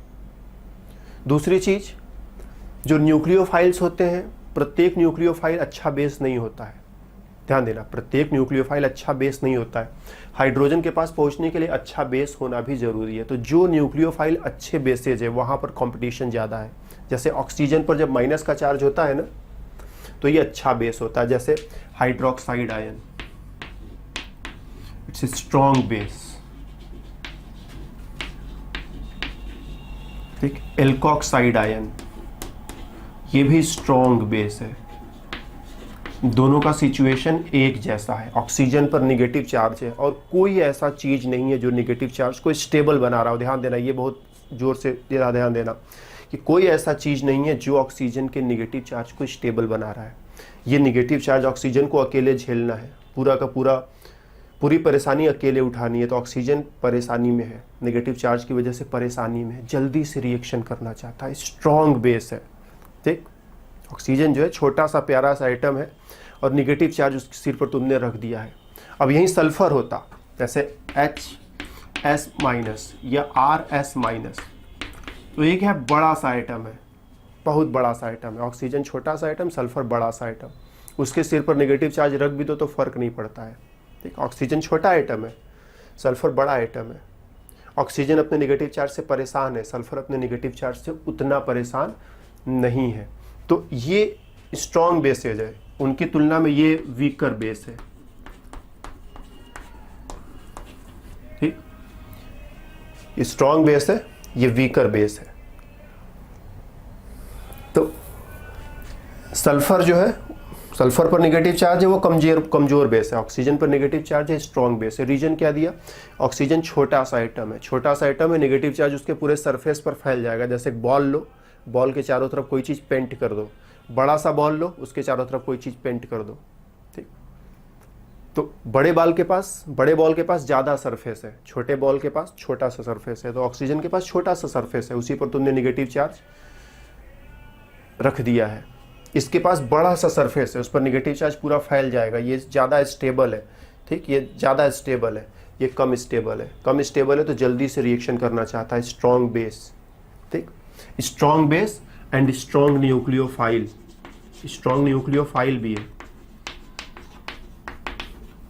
S1: दूसरी चीज़, जो न्यूक्लियोफाइल्स होते हैं, प्रत्येक न्यूक्लियोफाइल अच्छा बेस नहीं होता है। ध्यान देना, प्रत्येक न्यूक्लियोफाइल अच्छा बेस नहीं होता है। हाइड्रोजन के पास पहुंचने के लिए अच्छा बेस होना भी जरूरी है। तो जो न्यूक्लियोफाइल अच्छे बेसेज है वहाँ पर कंपटीशन ज़्यादा है। जैसे ऑक्सीजन पर जब माइनस का चार्ज होता है ना, तो ये अच्छा बेस होता है। जैसे hydroxide ion, it's a strong base, ठीक। एल्कोक्साइड आयन, ये भी स्ट्रॉन्ग बेस है। दोनों का सिचुएशन एक जैसा है। ऑक्सीजन पर निगेटिव चार्ज है और कोई ऐसा चीज नहीं है जो निगेटिव चार्ज को स्टेबल बना रहा हो। ध्यान देना, ये बहुत जोर से ध्यान देना कि कोई ऐसा चीज नहीं है जो ऑक्सीजन के निगेटिव चार्ज को स्टेबल बना रहा है। ये निगेटिव चार्ज ऑक्सीजन को अकेले झेलना है, पूरा का पूरा, पूरी परेशानी अकेले उठानी है। तो ऑक्सीजन परेशानी में है, निगेटिव चार्ज की वजह से परेशानी में है, जल्दी से रिएक्शन करना चाहता है, स्ट्रॉन्ग बेस है, ठीक। ऑक्सीजन जो है छोटा सा प्यारा सा आइटम है और निगेटिव चार्ज उसके सिर पर तुमने रख दिया है। अब यहीं सल्फर होता, जैसे HS माइनस या RS माइनस, तो एक है बड़ा सा आइटम है, बहुत बड़ा सा आइटम है। ऑक्सीजन छोटा सा आइटम, सल्फर बड़ा सा आइटम, उसके सिर पर नेगेटिव चार्ज रख भी दो तो फर्क नहीं पड़ता है, ठीक। ऑक्सीजन छोटा आइटम है, सल्फर बड़ा आइटम है। ऑक्सीजन अपने नेगेटिव चार्ज से परेशान है, सल्फर अपने नेगेटिव चार्ज से उतना परेशान नहीं है। तो ये स्ट्रॉन्ग बेसेज है, उनकी तुलना में ये वीकर बेस है, ठीक। ये स्ट्रॉन्ग बेस है, ये वीकर बेस है। तो सल्फर जो है, सल्फर पर नेगेटिव चार्ज है, वो कमजोर बेस है। ऑक्सीजन पर नेगेटिव चार्ज है, स्ट्रॉन्ग बेस है। रीजन क्या दिया? ऑक्सीजन छोटा सा आइटम है, छोटा सा आइटम है, नेगेटिव चार्ज उसके पूरे सरफेस पर फैल जाएगा। जैसे एक बॉल लो, बॉल के चारों तरफ कोई चीज़ पेंट कर दो, बड़ा सा बॉल लो, उसके चारों तरफ कोई चीज़ पेंट कर दो, ठीक। तो बड़े बॉल के पास ज़्यादा सरफेस है, छोटे बॉल के पास छोटा सा सरफेस है। तो ऑक्सीजन के पास छोटा सा सरफेस है, उसी पर तुमने नेगेटिव चार्ज रख दिया है। इसके पास बड़ा सा सरफेस है, उस पर नेगेटिव चार्ज पूरा फैल जाएगा। ये ज़्यादा स्टेबल है, ठीक, ये ज़्यादा स्टेबल है, ये कम स्टेबल है। कम स्टेबल है तो जल्दी से रिएक्शन करना चाहता है, स्ट्रॉन्ग बेस, ठीक। Strong base and strong nucleophile, strong nucleophile भी है।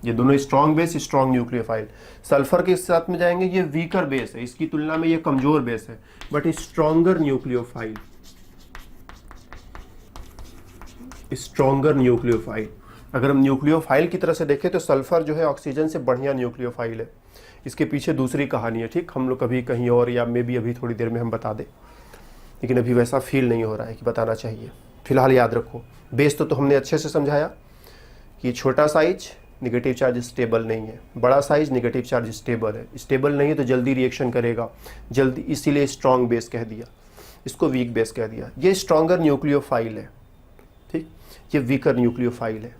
S1: ये दोनों strong base, strong nucleophile. Sulphur के साथ में जाएंगे, ये वीकर बेस है, इसकी तुलना में ये कमजोर बेस है, but stronger nucleophile, stronger nucleophile. अगर हम न्यूक्लियोफाइल की तरह से देखें तो सल्फर जो है ऑक्सीजन से बढ़िया न्यूक्लियोफाइल है। इसके पीछे दूसरी कहानी है, ठीक, हम लोग कभी कहीं और या मे भी अभी थोड़ी देर में हम बता दें, लेकिन अभी वैसा फील नहीं हो रहा है कि बताना चाहिए। फिलहाल याद रखो, बेस तो हमने अच्छे से समझाया कि छोटा साइज नेगेटिव चार्ज स्टेबल नहीं है, बड़ा साइज नेगेटिव चार्ज स्टेबल है। स्टेबल नहीं है तो जल्दी रिएक्शन करेगा, जल्दी, इसीलिए स्ट्रॉन्ग बेस कह दिया, इसको वीक बेस कह दिया। ये स्ट्रॉन्गर न्यूक्लियोफाइल है, ठीक, ये वीकर न्यूक्लियोफाइल है,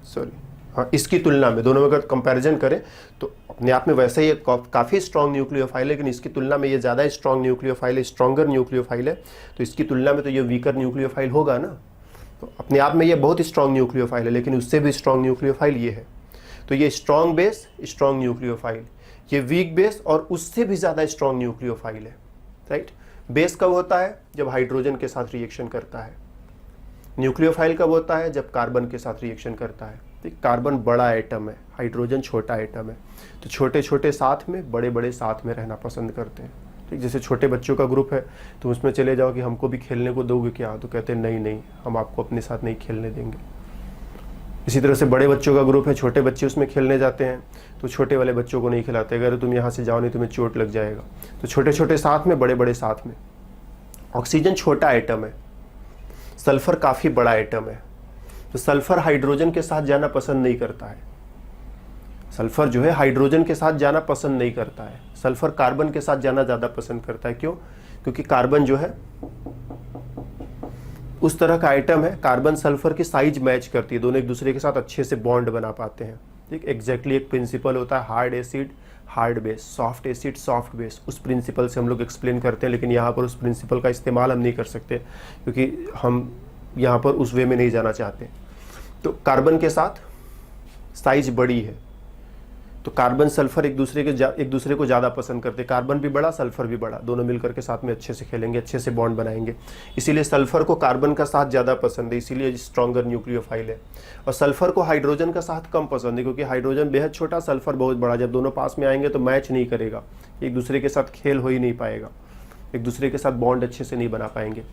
S1: सॉरी, हाँ। इसकी तुलना में दोनों में अगर कंपैरिजन करें तो अपने आप में वैसे ही काफ़ी स्ट्रॉन्ग न्यूक्लियोफाइल है, लेकिन इसकी तुलना में ये ज़्यादा स्ट्रॉन्ग न्यूक्लियोफाइल है, स्ट्रॉन्गर न्यूक्लियोफाइल है। तो इसकी तुलना में तो ये वीकर न्यूक्लियोफाइल होगा ना। तो अपने आप में ये बहुत स्ट्रॉन्ग न्यूक्लियोफाइल है, लेकिन उससे भी स्ट्रॉन्ग न्यूक्लियोफाइल ये है। तो ये स्ट्रॉन्ग बेस, स्ट्रॉन्ग न्यूक्लियोफाइल, ये वीक बेस और उससे भी ज़्यादा स्ट्रॉन्ग न्यूक्लियोफाइल है, राइट। बेस कब होता है? जब हाइड्रोजन के साथ रिएक्शन करता है। न्यूक्लियोफाइल कब होता है? जब कार्बन के साथ रिएक्शन करता है। तो कार्बन बड़ा आइटम है, हाइड्रोजन छोटा आइटम है, तो छोटे छोटे साथ में, बड़े बड़े साथ में रहना पसंद करते हैं, ठीक। जैसे छोटे बच्चों का ग्रुप है तो उसमें चले जाओ कि हमको भी खेलने को दोगे क्या, तो कहते हैं नहीं नहीं, हम आपको अपने साथ नहीं खेलने देंगे। इसी तरह से बड़े बच्चों का ग्रुप है, छोटे बच्चे उसमें खेलने जाते हैं तो छोटे वाले बच्चों को नहीं खिलाते, अगर तुम यहाँ से जाओ नहीं तुम्हें चोट लग जाएगा। तो छोटे छोटे साथ में, बड़े बड़े साथ में। ऑक्सीजन छोटा आइटम है, सल्फर काफ़ी बड़ा आइटम है। तो सल्फर हाइड्रोजन के साथ जाना पसंद नहीं करता है, सल्फर जो है हाइड्रोजन के साथ जाना पसंद नहीं करता है। सल्फर कार्बन के साथ जाना ज़्यादा पसंद करता है। क्यों? क्योंकि कार्बन जो है उस तरह का आइटम है, कार्बन सल्फर की साइज मैच करती है, दोनों एक दूसरे के साथ अच्छे से बॉन्ड बना पाते हैं, ठीक, एग्जैक्टली एक प्रिंसिपल होता है hard acid hard base, soft acid soft base, उस प्रिंसिपल से हम लोग एक्सप्लेन करते हैं, लेकिन यहाँ पर उस प्रिंसिपल का इस्तेमाल हम नहीं कर सकते क्योंकि हम यहाँ पर उस वे में नहीं जाना चाहते। तो कार्बन के साथ साइज बड़ी है, तो कार्बन सल्फर एक दूसरे को ज़्यादा पसंद करते हैं, कार्बन भी बड़ा सल्फर भी बड़ा, दोनों मिलकर के साथ में अच्छे से खेलेंगे, अच्छे से बॉन्ड बनाएंगे, इसीलिए सल्फर को कार्बन का साथ ज़्यादा पसंद है, इसीलिए स्ट्रॉन्गर न्यूक्लियोफाइल है। और सल्फर को हाइड्रोजन का साथ कम पसंद है क्योंकि हाइड्रोजन बेहद छोटा, सल्फर बहुत बड़ा, जब दोनों पास में आएंगे तो मैच नहीं करेगा, एक दूसरे के साथ खेल हो ही नहीं पाएगा, एक दूसरे के साथ बॉन्ड अच्छे से नहीं बना पाएंगे।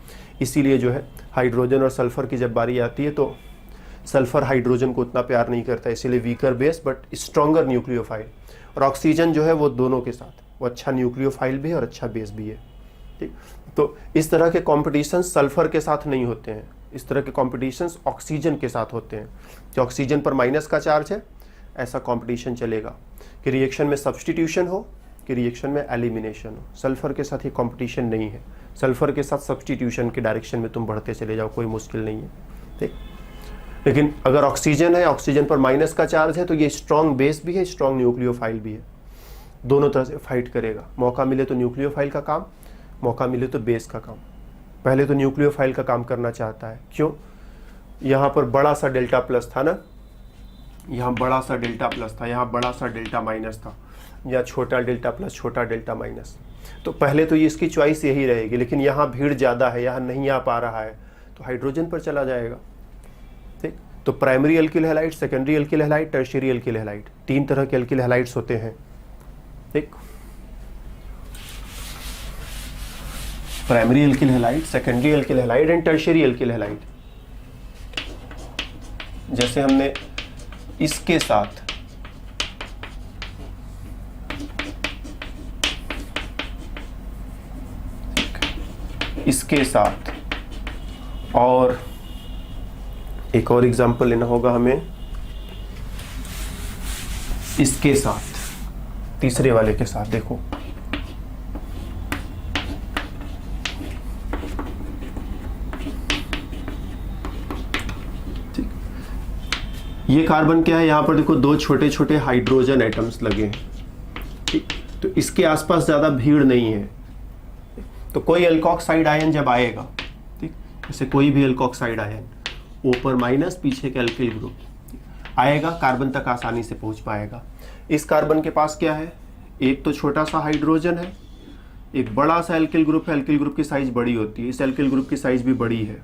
S1: इसीलिए जो है हाइड्रोजन और सल्फर की जब बारी आती है तो सल्फर हाइड्रोजन को उतना प्यार नहीं करता, इसीलिए weaker base but stronger nucleophile. और ऑक्सीजन जो है वो दोनों के साथ, वो अच्छा न्यूक्लियोफाइल भी है और अच्छा बेस भी है। ठीक, तो इस तरह के कॉम्पिटिशन सल्फर के साथ नहीं होते हैं, इस तरह के कॉम्पिटिशन ऑक्सीजन के साथ होते हैं। जो ऑक्सीजन पर माइनस का चार्ज है, ऐसा कॉम्पिटिशन चलेगा कि रिएक्शन में सब्सटीट्यूशन हो कि रिएक्शन में एलिमिनेशन हो। सल्फर के साथ ये कॉम्पिटिशन नहीं है, सल्फर के साथ सब्सटीट्यूशन के डायरेक्शन में तुम बढ़ते चले जाओ, कोई मुश्किल नहीं है। ठीक, लेकिन अगर ऑक्सीजन है, ऑक्सीजन पर माइनस का चार्ज है, तो ये स्ट्रॉन्ग बेस भी है, स्ट्रॉन्ग न्यूक्लियोफाइल भी है, दोनों तरह से फाइट करेगा। मौका मिले तो न्यूक्लियोफाइल का काम, मौका मिले तो बेस का काम। पहले तो न्यूक्लियोफाइल का काम करना चाहता है, क्यों? यहाँ पर बड़ा सा डेल्टा प्लस था ना, यहाँ बड़ा सा डेल्टा प्लस था, यहाँ बड़ा सा डेल्टा माइनस था, या छोटा डेल्टा प्लस छोटा डेल्टा माइनस। तो पहले तो ये इसकी चॉइस यही रहेगी, लेकिन यहाँ भीड़ ज़्यादा है, यहाँ नहीं आ पा रहा है, तो हाइड्रोजन पर चला जाएगा। ठीक, तो primary alkyl halide, secondary alkyl halide, tertiary alkyl halide, 3 तरह के एल्किल हैलाइड्स होते हैं। ठीक, primary alkyl halide, secondary alkyl halide and tertiary alkyl halide. जैसे हमने इसके साथ इसके साथ और एक और एग्जांपल लेना होगा हमें, इसके साथ, तीसरे वाले के साथ। देखो ठीक, ये कार्बन क्या है, यहां पर देखो 2 छोटे छोटे हाइड्रोजन एटम्स लगे हैं। ठीक, तो इसके आसपास ज्यादा भीड़ नहीं है, तो कोई एल्कोक्साइड आयन जब आएगा, ठीक, जैसे कोई भी एल्कोक्साइड आयन, ऊपर माइनस, पीछे के एल्किल ग्रुप आएगा, कार्बन तक आसानी से पहुंच पाएगा। इस कार्बन के पास क्या है, एक तो छोटा सा हाइड्रोजन है, एक बड़ा सा एल्किल ग्रुप है, एल्किल ग्रुप की साइज बड़ी होती है, इस एल्किल ग्रुप की साइज भी बड़ी है।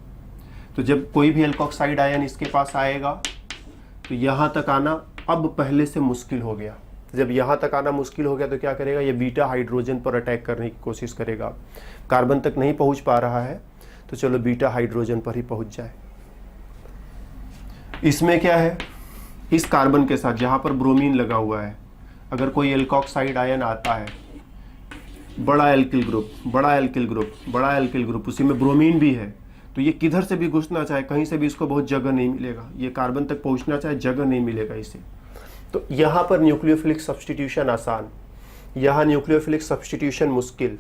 S1: तो जब कोई भी एल्कोक्साइड आयन इसके पास आएगा तो यहां तक आना अब पहले से मुश्किल हो गया। जब यहाँ तक आना मुश्किल हो गया तो क्या करेगा, ये बीटा हाइड्रोजन पर अटैक करने की कोशिश करेगा। कार्बन तक नहीं पहुंच पा रहा है तो चलो बीटा हाइड्रोजन पर ही पहुंच जाए। इसमें क्या है, इस कार्बन के साथ जहाँ पर ब्रोमीन लगा हुआ है, अगर कोई एल्कोक्साइड आयन आता है, बड़ा एल्किल ग्रुप, बड़ा एल्किल ग्रुप, बड़ा एल्किल ग्रुप, उसी में ब्रोमीन भी है, तो ये किधर से भी घुसना चाहे, कहीं से भी इसको बहुत जगह नहीं मिलेगा, ये कार्बन तक पहुँचना चाहे जगह नहीं मिलेगा इसे। तो यहाँ पर न्यूक्लियोफिलिक सब्सटीट्यूशन आसान, यहाँ न्यूक्लियोफिलिक सब्सटीट्यूशन मुश्किल,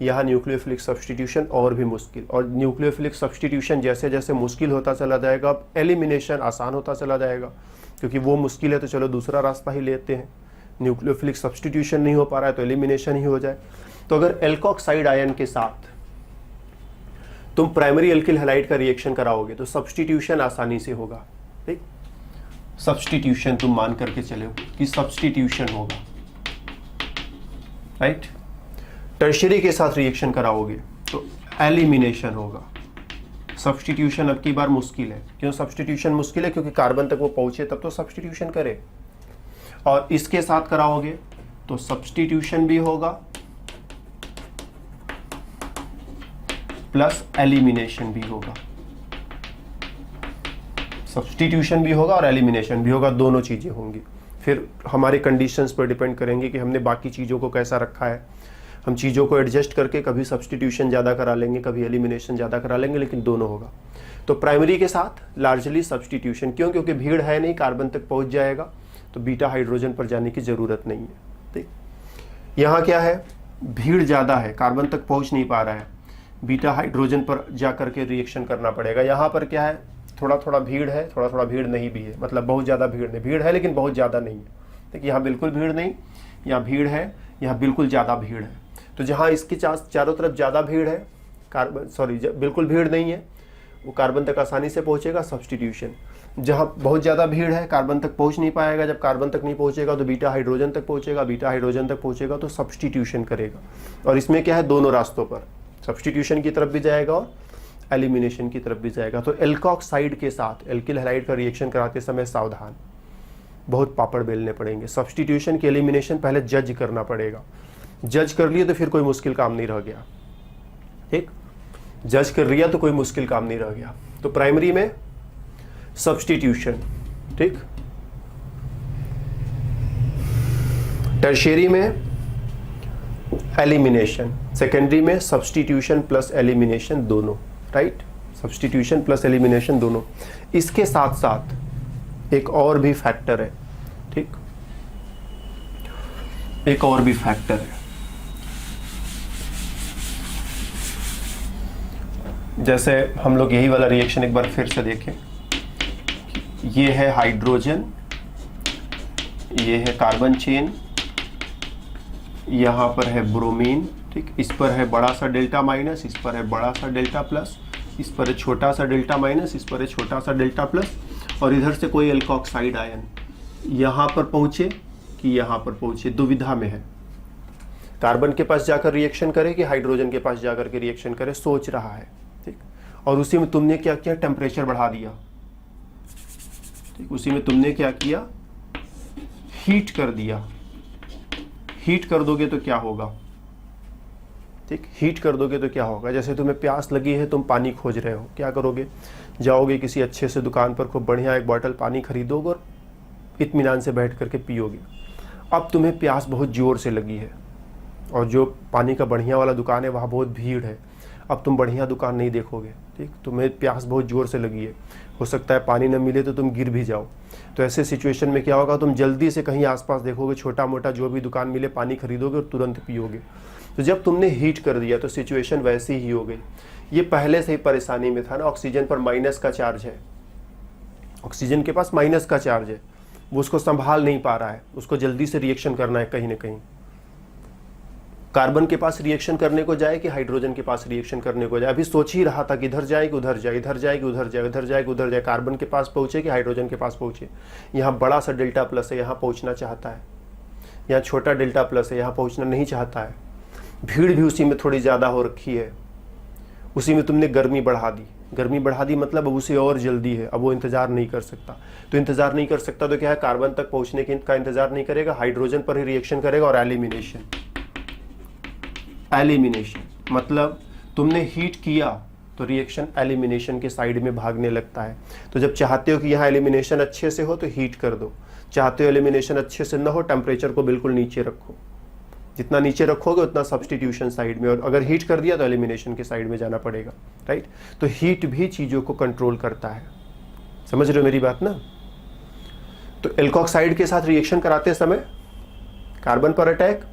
S1: यहाँ न्यूक्लियोफिलिक सब्सटीट्यूशन और भी मुश्किल। और न्यूक्लियोफिलिक सब्सटीट्यूशन जैसे जैसे मुश्किल होता चला जाएगा, अब एलिमिनेशन आसान होता चला जाएगा, क्योंकि वो मुश्किल है तो चलो दूसरा रास्ता ही लेते हैं। न्यूक्लियोफिलिक सब्सटीट्यूशन नहीं हो पा रहा है तो एलिमिनेशन ही हो जाए। तो अगर एल्कोक्साइड आयन के साथ तुम प्राइमरी एल्किल हैलाइड का रिएक्शन कराओगे तो सब्सटीट्यूशन आसानी से होगा। ठीक, सब्सटीट्यूशन तुम मान करके चले कि सब्सटीट्यूशन होगा, राइट। टर्शियरी के साथ रिएक्शन कराओगे तो एलिमिनेशन होगा। सब्सटीट्यूशन अब की बार मुश्किल है। क्यों सब्सटीट्यूशन मुश्किल है? क्योंकि कार्बन तक वो पहुंचे तब तो सब्सटीट्यूशन करे। और इसके साथ कराओगे तो सब्सटीट्यूशन भी होगा प्लस एलिमिनेशन भी होगा। सब्सटीट्यूशन भी होगा और एलिमिनेशन भी होगा, दोनों चीजें होंगी। फिर हमारे कंडीशंस पर डिपेंड करेंगे कि हमने बाकी चीज़ों को कैसा रखा है। हम चीज़ों को एडजस्ट करके कभी सब्सटीट्यूशन ज़्यादा करा लेंगे, कभी एलिमिनेशन ज़्यादा करा लेंगे, लेकिन दोनों होगा। तो प्राइमरी के साथ लार्जली सब्सटीट्यूशन। क्यों? क्योंकि भीड़ है नहीं, कार्बन तक पहुंच जाएगा तो बीटा हाइड्रोजन पर जाने की ज़रूरत नहीं है। ठीक, यहाँ क्या है, भीड़ ज़्यादा है, कार्बन तक पहुँच नहीं पा रहा है, बीटा हाइड्रोजन पर जा करके रिएक्शन करना पड़ेगा। यहाँ पर क्या है, थोड़ा थोड़ा भीड़ है, थोड़ा थोड़ा भीड़ नहीं भी है, मतलब बहुत ज़्यादा भीड़ नहीं, भीड़ है लेकिन बहुत ज़्यादा नहीं है। देखिए यहाँ बिल्कुल भीड़ नहीं, यहाँ भीड़ है, यहाँ बिल्कुल ज़्यादा भीड़ है। तो जहाँ इसके चारों तरफ ज़्यादा भीड़ है, बिल्कुल भीड़ नहीं है, वो कार्बन तक आसानी से पहुँचेगा, सब्स्टिट्यूशन। जहाँ बहुत ज़्यादा भीड़ है, कार्बन तक पहुँच नहीं पाएगा, जब कार्बन तक नहीं पहुँचेगा तो बीटा हाइड्रोजन तक पहुँचेगा, बीटा हाइड्रोजन तक पहुँचेगा तो सब्स्टिट्यूशन करेगा। और इसमें क्या है, दोनों रास्तों पर सब्स्टिट्यूशन की तरफ भी जाएगा और एलिमिनेशन की तरफ भी जाएगा। तो एल्कोक्साइड के साथ एल्किल हैलाइड का रिएक्शन कराते समय सावधान, बहुत पापड़ बेलने पड़ेंगे। सब्स्टिट्यूशन की एलिमिनेशन पहले जज करना पड़ेगा, जज कर लिए तो फिर कोई मुश्किल काम नहीं रह गया। ठीक, जज कर लिया तो कोई मुश्किल काम नहीं रह गया। तो प्राइमरी में सब्स्टिट्यूशन, ठीक, टर्शियरी में एलिमिनेशन, सेकेंडरी में सब्स्टिट्यूशन प्लस एलिमिनेशन दोनों, राइट, सब्स्टिट्यूशन प्लस एलिमिनेशन दोनों। इसके साथ साथ एक और भी फैक्टर है, ठीक, एक और भी फैक्टर है। जैसे हम लोग यही वाला रिएक्शन एक बार फिर से देखें, ये है हाइड्रोजन, ये है कार्बन चेन, यहाँ पर है ब्रोमीन, ठीक, इस पर है बड़ा सा डेल्टा माइनस, इस पर है बड़ा सा डेल्टा प्लस, इस पर है छोटा सा डेल्टा माइनस, इस पर है छोटा सा डेल्टा प्लस, और इधर से कोई एल्कोक्साइड आयन यहाँ पर पहुँचे कि यहाँ पर पहुँचे, दुविधा में है। कार्बन के पास जाकर रिएक्शन करे कि हाइड्रोजन के पास जाकर के रिएक्शन करे, सोच रहा है, ठीक। और उसी में तुमने क्या किया, टेम्परेचर बढ़ा दिया, ठीक, उसी में तुमने क्या किया, हीट कर दिया। हीट कर दोगे तो क्या होगा, ठीक, हीट कर दोगे तो क्या होगा, जैसे तुम्हें प्यास लगी है, तुम पानी खोज रहे हो, क्या करोगे, जाओगे किसी अच्छे से दुकान पर, खूब बढ़िया एक बॉटल पानी खरीदोगे और इत्मीनान से बैठ करके पियोगे। अब तुम्हें प्यास बहुत ज़ोर से लगी है और जो पानी का बढ़िया वाला दुकान है वहाँ बहुत भीड़ है, अब तुम बढ़िया दुकान नहीं देखोगे, ठीक, तुम्हें प्यास बहुत ज़ोर से लगी है, हो सकता है पानी न मिले तो तुम गिर भी जाओ। तो ऐसे सिचुएशन में क्या होगा, तुम जल्दी से कहीं आसपास देखोगे, छोटा मोटा जो भी दुकान मिले पानी खरीदोगे और तुरंत पियोगे। तो जब तुमने हीट कर दिया तो सिचुएशन वैसी ही हो गई। ये पहले से ही परेशानी में था ना, ऑक्सीजन पर माइनस का चार्ज है, ऑक्सीजन के पास माइनस का चार्ज है, वो उसको संभाल नहीं पा रहा है, उसको जल्दी से रिएक्शन करना है कहीं ना कहीं। कार्बन के पास रिएक्शन करने को जाए कि हाइड्रोजन के पास रिएक्शन करने को जाए, अभी सोच ही रहा था कि इधर जाए कि उधर जाए, इधर जाए कि उधर जाए, इधर जाए कि उधर जाए, कार्बन के पास पहुंचे कि हाइड्रोजन के पास पहुंचे। यहाँ बड़ा सा डेल्टा प्लस है, यहाँ पहुंचना चाहता है, यहाँ छोटा डेल्टा प्लस है, यहाँ पहुंचना नहीं चाहता है। भीड़ भी उसी में थोड़ी ज़्यादा हो रखी है, उसी में तुमने गर्मी बढ़ा दी, गर्मी बढ़ा दी मतलब अब उसे और जल्दी है, अब वो इंतज़ार नहीं कर सकता। तो इंतज़ार नहीं कर सकता तो क्या है, कार्बन तक पहुँचने का इंतज़ार नहीं करेगा, हाइड्रोजन पर ही रिएक्शन करेगा और एलिमिनेशन। एलिमिनेशन मतलब तुमने हीट किया तो रिएक्शन एलिमिनेशन के साइड में भागने लगता है। तो जब चाहते हो कि यहाँ एलिमिनेशन अच्छे से हो तो हीट कर दो, चाहते हो एलिमिनेशन अच्छे से ना हो, टेम्परेचर को बिल्कुल नीचे रखो, जितना नीचे रखोगे उतना सब्स्टिट्यूशन साइड में, और अगर हीट कर दिया तो एलिमिनेशन के साइड में जाना पड़ेगा, राइट। तो हीट भी चीज़ों को कंट्रोल करता है, समझ रहे हो मेरी बात ना। तो एल्कोक्साइड के साथ रिएक्शन कराते समय कार्बन पर अटैक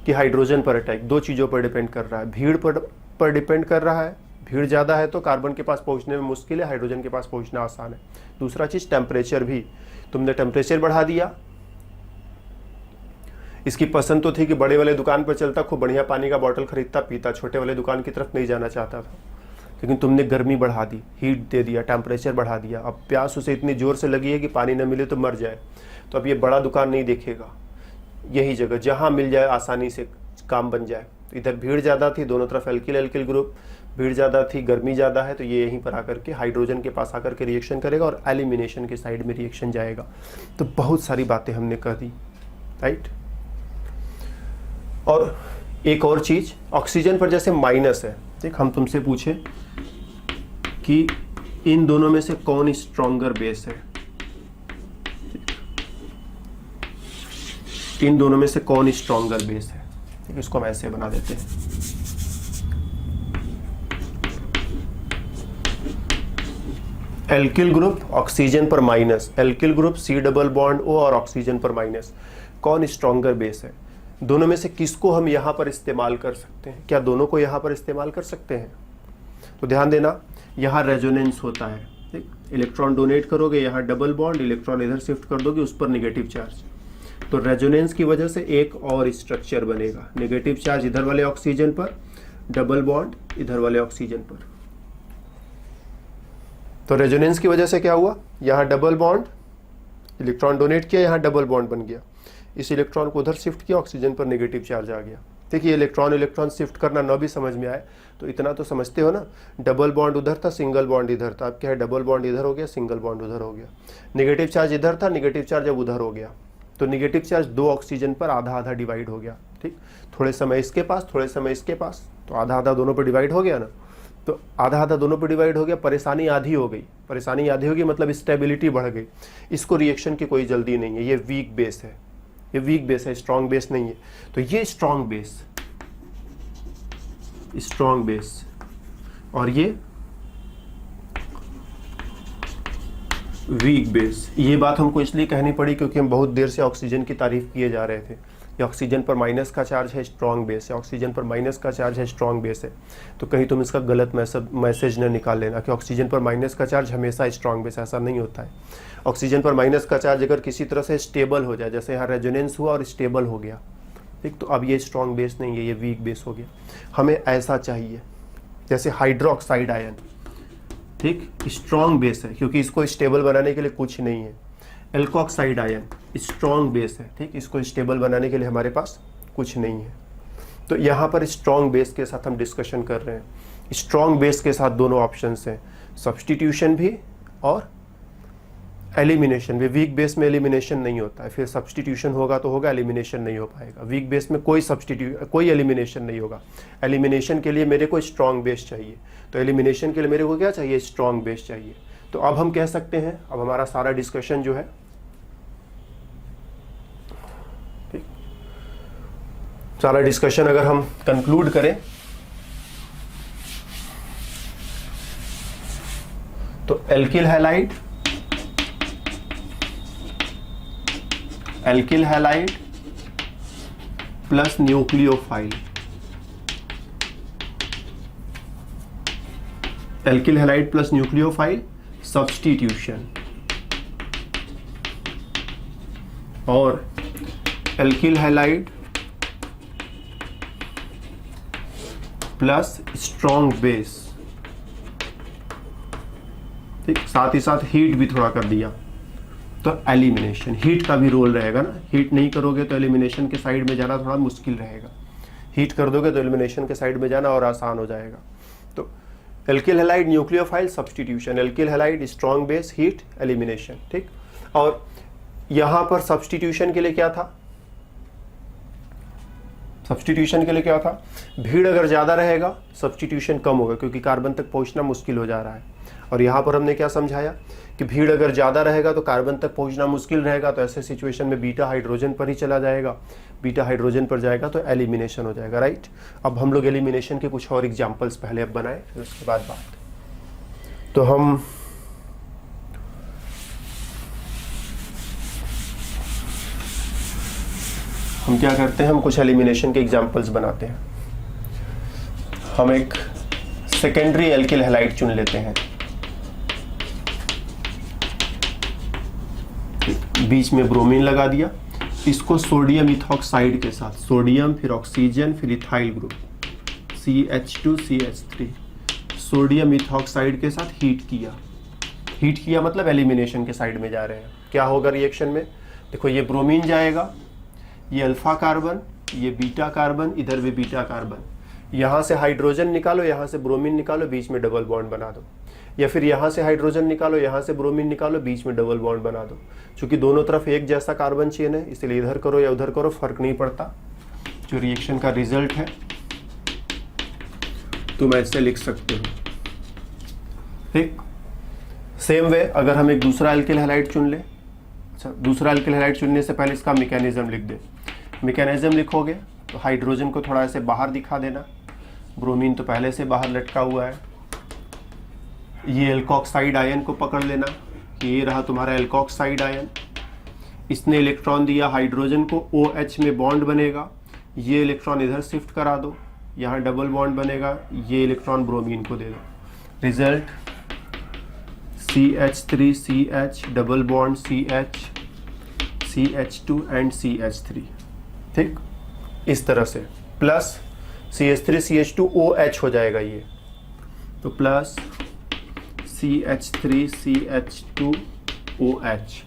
S1: कि हाइड्रोजन पर अटैक, दो चीज़ों पर डिपेंड कर रहा है। भीड़ पर डिपेंड कर रहा है, भीड़ ज़्यादा है तो कार्बन के पास पहुंचने में मुश्किल है, हाइड्रोजन के पास पहुंचना आसान है। दूसरा चीज़ टेम्परेचर भी, तुमने टेम्परेचर बढ़ा दिया। इसकी पसंद तो थी कि बड़े वाले दुकान पर चलता, खूब बढ़िया पानी का बॉटल खरीदता पीता, छोटे वाले दुकान की तरफ नहीं जाना चाहता था, लेकिन तुमने गर्मी बढ़ा दी, हीट दे दिया, टेम्परेचर बढ़ा दिया। अब प्यास उसे इतनी ज़ोर से लगी है कि पानी न मिले तो मर जाए, तो अब ये बड़ा दुकान नहीं देखेगा, यही जगह जहाँ मिल जाए आसानी से काम बन जाए। तो इधर भीड़ ज़्यादा थी, दोनों तरफ एल्किल एल्किल ग्रुप, भीड़ ज़्यादा थी, गर्मी ज़्यादा है, तो ये यहीं पर आकर के हाइड्रोजन के पास आकर के रिएक्शन करेगा और एलिमिनेशन के साइड में रिएक्शन जाएगा। तो बहुत सारी बातें हमने कह दी, राइट। और एक और चीज़, ऑक्सीजन पर जैसे माइनस है, ठीक, हम तुमसे पूछे कि इन दोनों में से कौन स्ट्रॉन्गर बेस है, इन दोनों में से कौन स्ट्रॉन्गर बेस है, ठीक, इसको हम ऐसे बना देते हैं। एल्किल ग्रुप ऑक्सीजन पर minus, alkyl group C double bond O और ऑक्सीजन पर माइनस, कौन स्ट्रॉन्गर बेस है, दोनों में से किसको हम यहाँ पर इस्तेमाल कर सकते हैं, क्या दोनों को यहाँ पर इस्तेमाल कर सकते हैं। तो ध्यान देना, यहाँ रेजोनेंस होता है, ठीक, इलेक्ट्रॉन डोनेट करोगे, यहाँ डबल बॉन्ड, इलेक्ट्रॉन इधर शिफ्ट कर दोगे, उस पर नेगेटिव चार्ज। तो रेजोनेंस की वजह से एक और स्ट्रक्चर बनेगा, नेगेटिव चार्ज इधर वाले ऑक्सीजन पर, डबल बॉन्ड इधर वाले ऑक्सीजन पर। तो रेजोनेंस की वजह से क्या हुआ, यहाँ डबल बॉन्ड, इलेक्ट्रॉन डोनेट किया, यहाँ डबल बॉन्ड बन गया, इस इलेक्ट्रॉन को उधर शिफ्ट किया, ऑक्सीजन पर नेगेटिव चार्ज आ गया। देखिए इलेक्ट्रॉन शिफ्ट करना ना भी समझ में आए तो इतना तो समझते हो ना, डबल बॉन्ड उधर था, सिंगल बॉन्ड इधर था, अब क्या है, डबल बॉन्ड इधर हो गया, सिंगल बॉन्ड उधर हो गया। नेगेटिव चार्ज इधर था, नेगेटिव चार्ज अब उधर हो गया, तो नेगेटिव चार्ज दो ऑक्सीजन पर आधा आधा डिवाइड हो गया। ठीक, थोड़े समय इसके पास, थोड़े समय इसके पास, तो आधा आधा दोनों पर डिवाइड हो गया ना। तो आधा आधा दोनों पर डिवाइड हो गया, परेशानी आधी हो गई, परेशानी आधी होगी मतलब स्टेबिलिटी बढ़ गई। इसको रिएक्शन की कोई जल्दी नहीं है, ये वीक बेस है, ये वीक बेस है, स्ट्रॉन्ग बेस नहीं है। तो ये स्ट्रॉन्ग बेस, स्ट्रॉन्ग बेस, और ये वीक बेस। ये बात हमको इसलिए कहनी पड़ी क्योंकि हम बहुत देर से ऑक्सीजन की तारीफ किए जा रहे थे। ये ऑक्सीजन पर माइनस का चार्ज है, स्ट्रॉन्ग बेस है, ऑक्सीजन पर माइनस का चार्ज है, स्ट्रॉन्ग बेस है। तो कहीं तुम इसका गलत मैसेज न निकाल लेना कि ऑक्सीजन पर माइनस का चार्ज हमेशा स्ट्रॉन्ग बेस, ऐसा नहीं होता है। ऑक्सीजन पर माइनस का चार्ज अगर किसी तरह से स्टेबल हो जाए, जैसे यहाँ रेजोनेंस हुआ और स्टेबल हो गया, ठीक, तो अब ये स्ट्रॉन्ग बेस नहीं है, ये वीक बेस हो गया। हमें ऐसा चाहिए जैसे हाइड्रोक्साइड आयन, ठीक, स्ट्रॉन्ग बेस है क्योंकि इसको स्टेबल बनाने के लिए कुछ नहीं है। एल्कोक्साइड आयन स्ट्रॉन्ग बेस है, ठीक, इसको स्टेबल बनाने के लिए हमारे पास कुछ नहीं है। तो यहाँ पर स्ट्रॉन्ग बेस के साथ हम डिस्कशन कर रहे हैं। स्ट्रॉन्ग बेस के साथ दोनों ऑप्शंस हैं, सब्स्टिट्यूशन भी और एलिमिनेशन भी। वीक बेस में एलिमिनेशन नहीं होता है, फिर सब्स्टिट्यूशन होगा तो होगा, एलिमिनेशन नहीं हो पाएगा। वीक बेस में कोई एलिमिनेशन नहीं होगा। एलिमिनेशन के लिए मेरे को स्ट्रॉन्ग बेस चाहिए, तो एलिमिनेशन के लिए मेरे को क्या चाहिए, स्ट्रॉन्ग बेस चाहिए। तो अब हम कह सकते हैं, अब हमारा सारा डिस्कशन जो है, ठीक, सारा डिस्कशन अगर हम कंक्लूड करें तो alkyl halide plus nucleophile, alkyl halide plus nucleophile substitution, और alkyl halide plus strong base, ठीक, साथ ही साथ हीट भी थोड़ा कर दिया तो एलिमिनेशन। हीट का भी रोल रहेगा ना, हीट नहीं करोगे तो एलिमिनेशन के साइड में जाना थोड़ा मुश्किल रहेगा, हीट कर दोगे तो एलिमिनेशन के साइड में जाना और आसान हो जाएगा। तो alkyl halide nucleophile substitution, alkyl halide strong base heat elimination, ठीक। और यहां पर सब्स्टिट्यूशन के लिए क्या था, सब्स्टिट्यूशन के लिए क्या था, भीड़ अगर ज़्यादा रहेगा सब्स्टिट्यूशन कम होगा क्योंकि कार्बन तक पहुंचना मुश्किल हो जा रहा है। और यहाँ पर हमने क्या समझाया कि भीड़ अगर ज़्यादा रहेगा तो कार्बन तक पहुंचना मुश्किल रहेगा, तो ऐसे सिचुएशन में बीटा हाइड्रोजन पर ही चला जाएगा, बीटा हाइड्रोजन पर जाएगा तो एलिमिनेशन हो जाएगा, राइट। अब हम लोग एलिमिनेशन के कुछ और एग्जाम्पल्स पहले अब बनाए, फिर उसके बाद बात। तो हम क्या करते हैं, हम कुछ एलिमिनेशन के एग्जाम्पल्स बनाते हैं। हम एक सेकेंडरी एल्किल हैलाइड चुन लेते हैं, बीच में ब्रोमीन लगा दिया, इसको सोडियम इथॉक्साइड के साथ, सोडियम फिर ऑक्सीजन फिर ethyl group CH2CH3, sodium ethoxide के साथ हीट किया। हीट किया मतलब एलिमिनेशन के साइड में जा रहे हैं। क्या होगा रिएक्शन में, देखो ये ब्रोमीन जाएगा, ये अल्फा कार्बन, ये बीटा कार्बन, इधर भी बीटा कार्बन, यहाँ से हाइड्रोजन निकालो, यहाँ से ब्रोमीन निकालो, बीच में डबल बॉन्ड बना दो, या फिर यहाँ से हाइड्रोजन निकालो, यहाँ से ब्रोमीन निकालो, बीच में डबल बॉन्ड बना दो। चूंकि दोनों तरफ एक जैसा कार्बन चेन है इसलिए इधर करो या उधर करो फर्क नहीं पड़ता। जो रिएक्शन का रिजल्ट है तुम ऐसे लिख सकते हो, ठीक। सेम वे अगर हम एक दूसरा एल्किल हैलाइड चुन ले, अच्छा दूसरा एल्किल हैलाइड चुनने से पहले इसका मैकेनिज्म लिख दे। मैकेनिज्म लिखोगे तो हाइड्रोजन को थोड़ा ऐसे बाहर दिखा देना, ब्रोमीन तो पहले से बाहर लटका हुआ है। ये एल्कोक्साइड आयन को पकड़ लेना, ये रहा तुम्हारा एल्कोक्साइड आयन, इसने इलेक्ट्रॉन दिया हाइड्रोजन को, OH में बॉन्ड बनेगा, ये इलेक्ट्रॉन इधर शिफ्ट करा दो, यहाँ डबल बॉन्ड बनेगा, ये इलेक्ट्रॉन ब्रोमीन को दे दो। Result CH3 CH double bond CH CH2 and CH3, ठीक, इस तरह से, प्लस CH3 CH2 OH हो जाएगा ये, तो प्लस CH3 CH2 OH,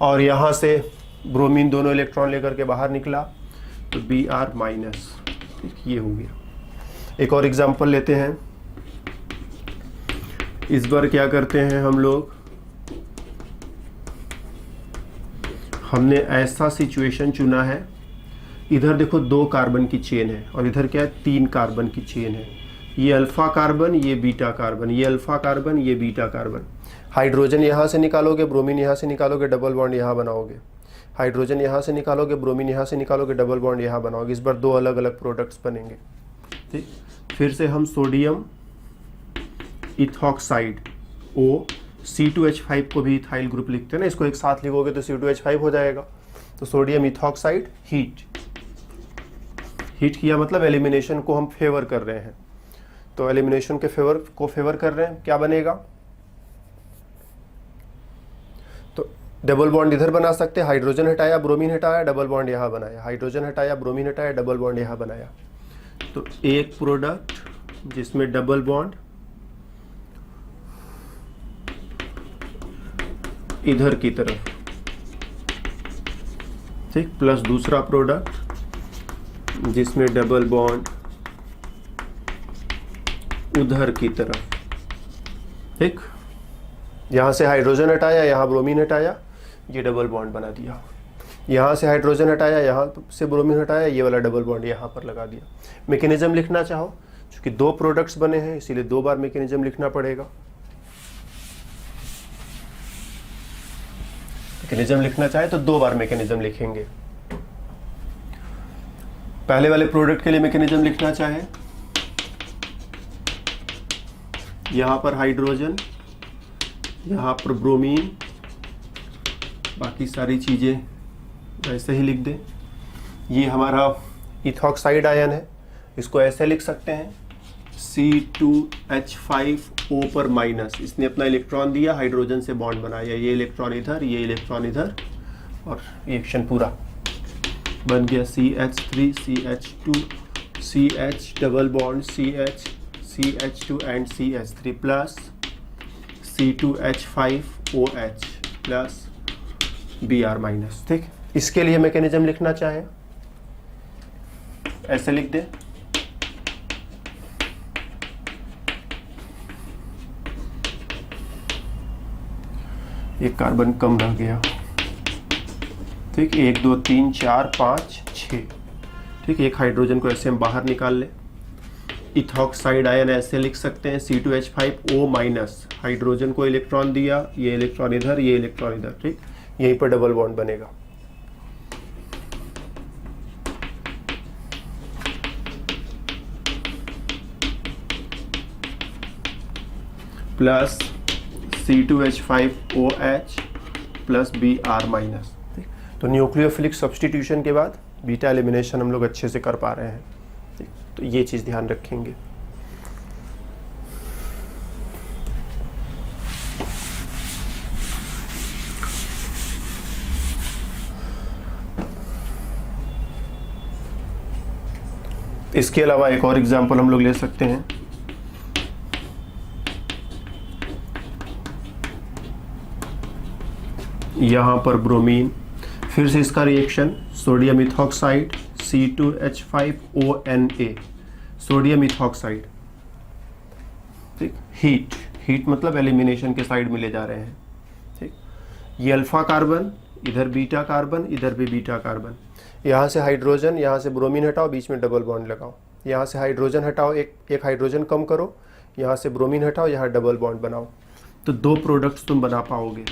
S1: और यहाँ से ब्रोमीन दोनों इलेक्ट्रॉन लेकर के बाहर निकला तो Br माइनस, ठीक, ये हो गया। एक और एग्जांपल लेते हैं। इस बार क्या करते हैं हम लोग, हमने ऐसा सिचुएशन चुना है, इधर देखो 2 कार्बन की चेन है और इधर क्या है, 3 कार्बन की चेन है। ये अल्फा कार्बन, ये बीटा कार्बन, ये अल्फा कार्बन, ये बीटा कार्बन। हाइड्रोजन यहाँ से निकालोगे, ब्रोमीन यहाँ से निकालोगे, डबल बॉन्ड यहाँ बनाओगे। हाइड्रोजन यहाँ से निकालोगे, ब्रोमीन यहाँ से निकालोगे, डबल बॉन्ड यहाँ बनाओगे। इस बार 2 अलग अलग प्रोडक्ट्स बनेंगे, ठीक। फिर से हम सोडियम इथॉक्साइड O C2H5 को भी इथाइल ग्रुप लिखते हैं ना, इसको एक साथ लिखोगे तो C2H5 हो जाएगा। तो सोडियम इथॉक्साइड हीट किया, मतलब एलिमिनेशन को हम फेवर कर रहे हैं, तो एलिमिनेशन के फेवर कर रहे हैं, क्या बनेगा, तो डबल बॉन्ड इधर बना सकते हैं, हाइड्रोजन हटाया, ब्रोमीन हटाया, डबल बॉन्ड यहाँ बनाया, हाइड्रोजन हटाया, ब्रोमीन हटाया, डबल बॉन्ड यहाँ बनाया। तो एक प्रोडक्ट जिसमें डबल बॉन्ड इधर की तरफ, ठीक, प्लस दूसरा प्रोडक्ट जिसमें डबल बॉन्ड उधर की तरफ, ठीक। यहाँ से हाइड्रोजन हटाया, यहाँ ब्रोमीन हटाया, ये डबल बॉन्ड बना दिया। यहाँ से हाइड्रोजन हटाया, यहाँ से ब्रोमीन हटाया, ये वाला डबल बॉन्ड यहाँ पर लगा दिया। मैकेनिज्म लिखना चाहो, क्योंकि 2 प्रोडक्ट्स बने हैं इसीलिए 2 बार मैकेनिज्म लिखना पड़ेगा। मैकेनिज्म लिखना चाहे तो 2 बार मैकेनिज्म लिखेंगे। पहले वाले प्रोडक्ट के लिए मैकेनिज्म लिखना चाहे, यहां पर हाइड्रोजन, यहां पर ब्रोमीन, बाकी सारी चीजें ऐसे ही लिख दें। ये हमारा इथॉक्साइड आयन है, इसको ऐसे लिख सकते हैं C2H5O पर माइनस, इसने अपना इलेक्ट्रॉन दिया, हाइड्रोजन से बॉन्ड बनाया, ये इलेक्ट्रॉन इधर, ये इलेक्ट्रॉन इधर, और रिएक्शन पूरा बन गया CH3 CH2 CH double bond CH CH2 and CH3 plus C2H5OH plus Br minus, ठीक। इसके लिए मैकेनिज्म लिखना चाहे ऐसे लिख दे, एक कार्बन कम रह गया, ठीक, 1 2 3 4 5 6, ठीक। एक हाइड्रोजन को ऐसे हम बाहर निकाल ले। इथॉक्साइड आयन ऐसे लिख सकते हैं C2H5O माइनस, हाइड्रोजन को इलेक्ट्रॉन दिया, ये इलेक्ट्रॉन इधर, ये इलेक्ट्रॉन इधर, ठीक, यहीं पर डबल बॉन्ड बनेगा। Plus C2H5OH plus Br minus, ठीक। तो न्यूक्लियोफिलिक सब्स्टिट्यूशन के बाद बीटा एलिमिनेशन हम लोग अच्छे से कर पा रहे हैं, ठीक। तो ये चीज़ ध्यान रखेंगे। इसके अलावा एक और एग्जांपल हम लोग ले सकते हैं। यहाँ पर ब्रोमीन, फिर से इसका reaction sodium ethoxide C2H5ONA, sodium ethoxide, ठीक। हीट मतलब एलिमिनेशन के साइड में ले जा रहे हैं, ठीक। ये अल्फा कार्बन, इधर बीटा कार्बन, इधर भी बीटा कार्बन। यहाँ से हाइड्रोजन, यहाँ से ब्रोमीन हटाओ, बीच में डबल बॉन्ड लगाओ। यहाँ से हाइड्रोजन हटाओ, एक हाइड्रोजन कम करो, यहाँ से ब्रोमीन हटाओ, यहाँ डबल बॉन्ड बनाओ। तो 2 प्रोडक्ट्स तुम बना पाओगे।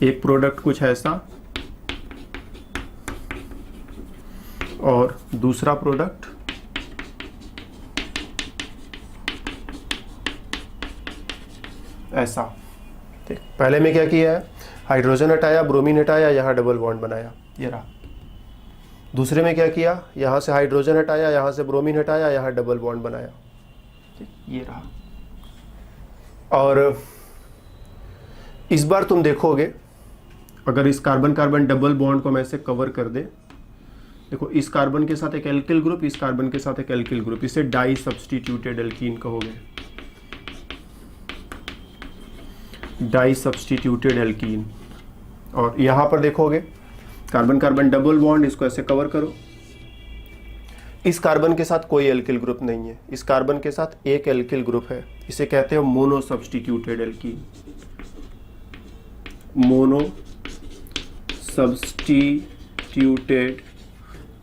S1: एक प्रोडक्ट कुछ ऐसा और दूसरा प्रोडक्ट ऐसा, ठीक। पहले में क्या किया है, हाइड्रोजन हटाया, ब्रोमीन हटाया, यहाँ डबल बॉन्ड बनाया, ये रहा। दूसरे में क्या किया, यहाँ से हाइड्रोजन हटाया, यहाँ से ब्रोमीन हटाया, यहाँ डबल बॉन्ड बनाया, ठीक, ये रहा। और इस बार तुम देखोगे अगर इस कार्बन कार्बन डबल बॉन्ड को मैं ऐसे कवर कर दे, देखो इस कार्बन के साथ एक एल्किल ग्रुप, इस कार्बन के साथ एक एल्किल ग्रुप, इसे डाई सब्स्टिट्यूटेड एल्कीन कहोगे, डाई सब्स्टिट्यूटेड एल्कीन। और यहां पर देखोगे कार्बन कार्बन डबल बॉन्ड, इसको ऐसे कवर करो, इस कार्बन के साथ कोई एल्किल ग्रुप नहीं है, इस कार्बन के साथ एक एल्किल ग्रुप है, इसे कहते हो mono substituted alkene, mono substituted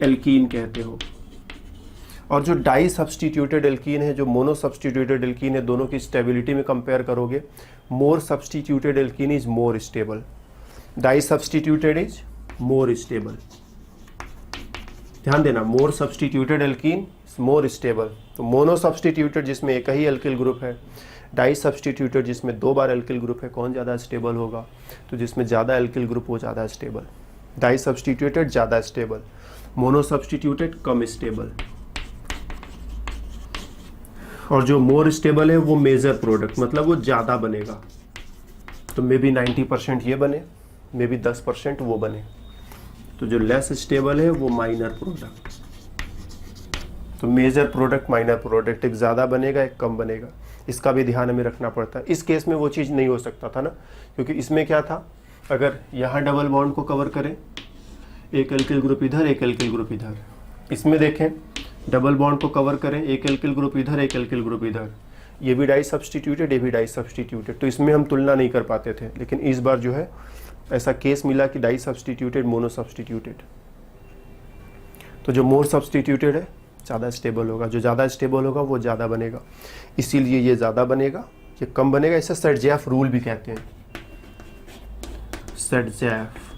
S1: alkene कहते हो। और जो डाई सब्स्टिट्यूटेड एल्कीन है, जो मोनो सब्स्टिट्यूटेड एल्कीन है, दोनों की स्टेबिलिटी में कंपेयर करोगे, more substituted alkene is more stable, di substituted is more stable. ध्यान देना, more substituted alkene more stable. तो मोनो सब्स्टिट्यूटेड जिसमें एक ही एल्किल ग्रुप है, डाई सब्स्टिट्यूटेड जिसमें 2 बार एल्किल ग्रुप है, कौन ज़्यादा स्टेबल होगा? तो जिसमें ज़्यादा एल्किल ग्रुप वो ज़्यादा स्टेबल। डाई सब्स्टिट्यूटेड ज़्यादा स्टेबल, मोनो सब्स्टिट्यूटेड कम स्टेबल। और जो मोर स्टेबल है वो मेजर प्रोडक्ट, मतलब वो ज़्यादा बनेगा। तो मे बी 90% ये बने, मे बी 10% वो बने। तो जो लेस स्टेबल है वो माइनर प्रोडक्ट। तो मेजर प्रोडक्ट, माइनर प्रोडक्ट, एक ज़्यादा बनेगा एक कम बनेगा, इसका भी ध्यान हमें रखना पड़ता है। इस केस में वो चीज़ नहीं हो सकता था ना, क्योंकि इसमें क्या था, अगर यहाँ डबल बॉन्ड को कवर करें, एक एल्किल ग्रुप इधर एक एल्किल ग्रुप इधर, इसमें देखें डबल बॉन्ड को कवर करें, एक एल्किल ग्रुप इधर एक एल्किल ग्रुप इधर, ये भी डाई सब्स्टिट्यूटेड, ये भी डाई सब्स्टिट्यूटेड, तो इसमें हम तुलना नहीं कर पाते थे। लेकिन इस बार जो है ऐसा केस मिला कि डाई सब्स्टिट्यूटेड, मोनो सब्स्टिट्यूटेड। तो जो मोर सब्स्टिट्यूटेड है ज़्यादा स्टेबल होगा, जो ज़्यादा स्टेबल होगा वो ज़्यादा बनेगा, इसीलिए ये ज़्यादा बनेगा, ये कम बनेगा। इसे सेडजैफ रूल भी कहते हैं, सेडजैफ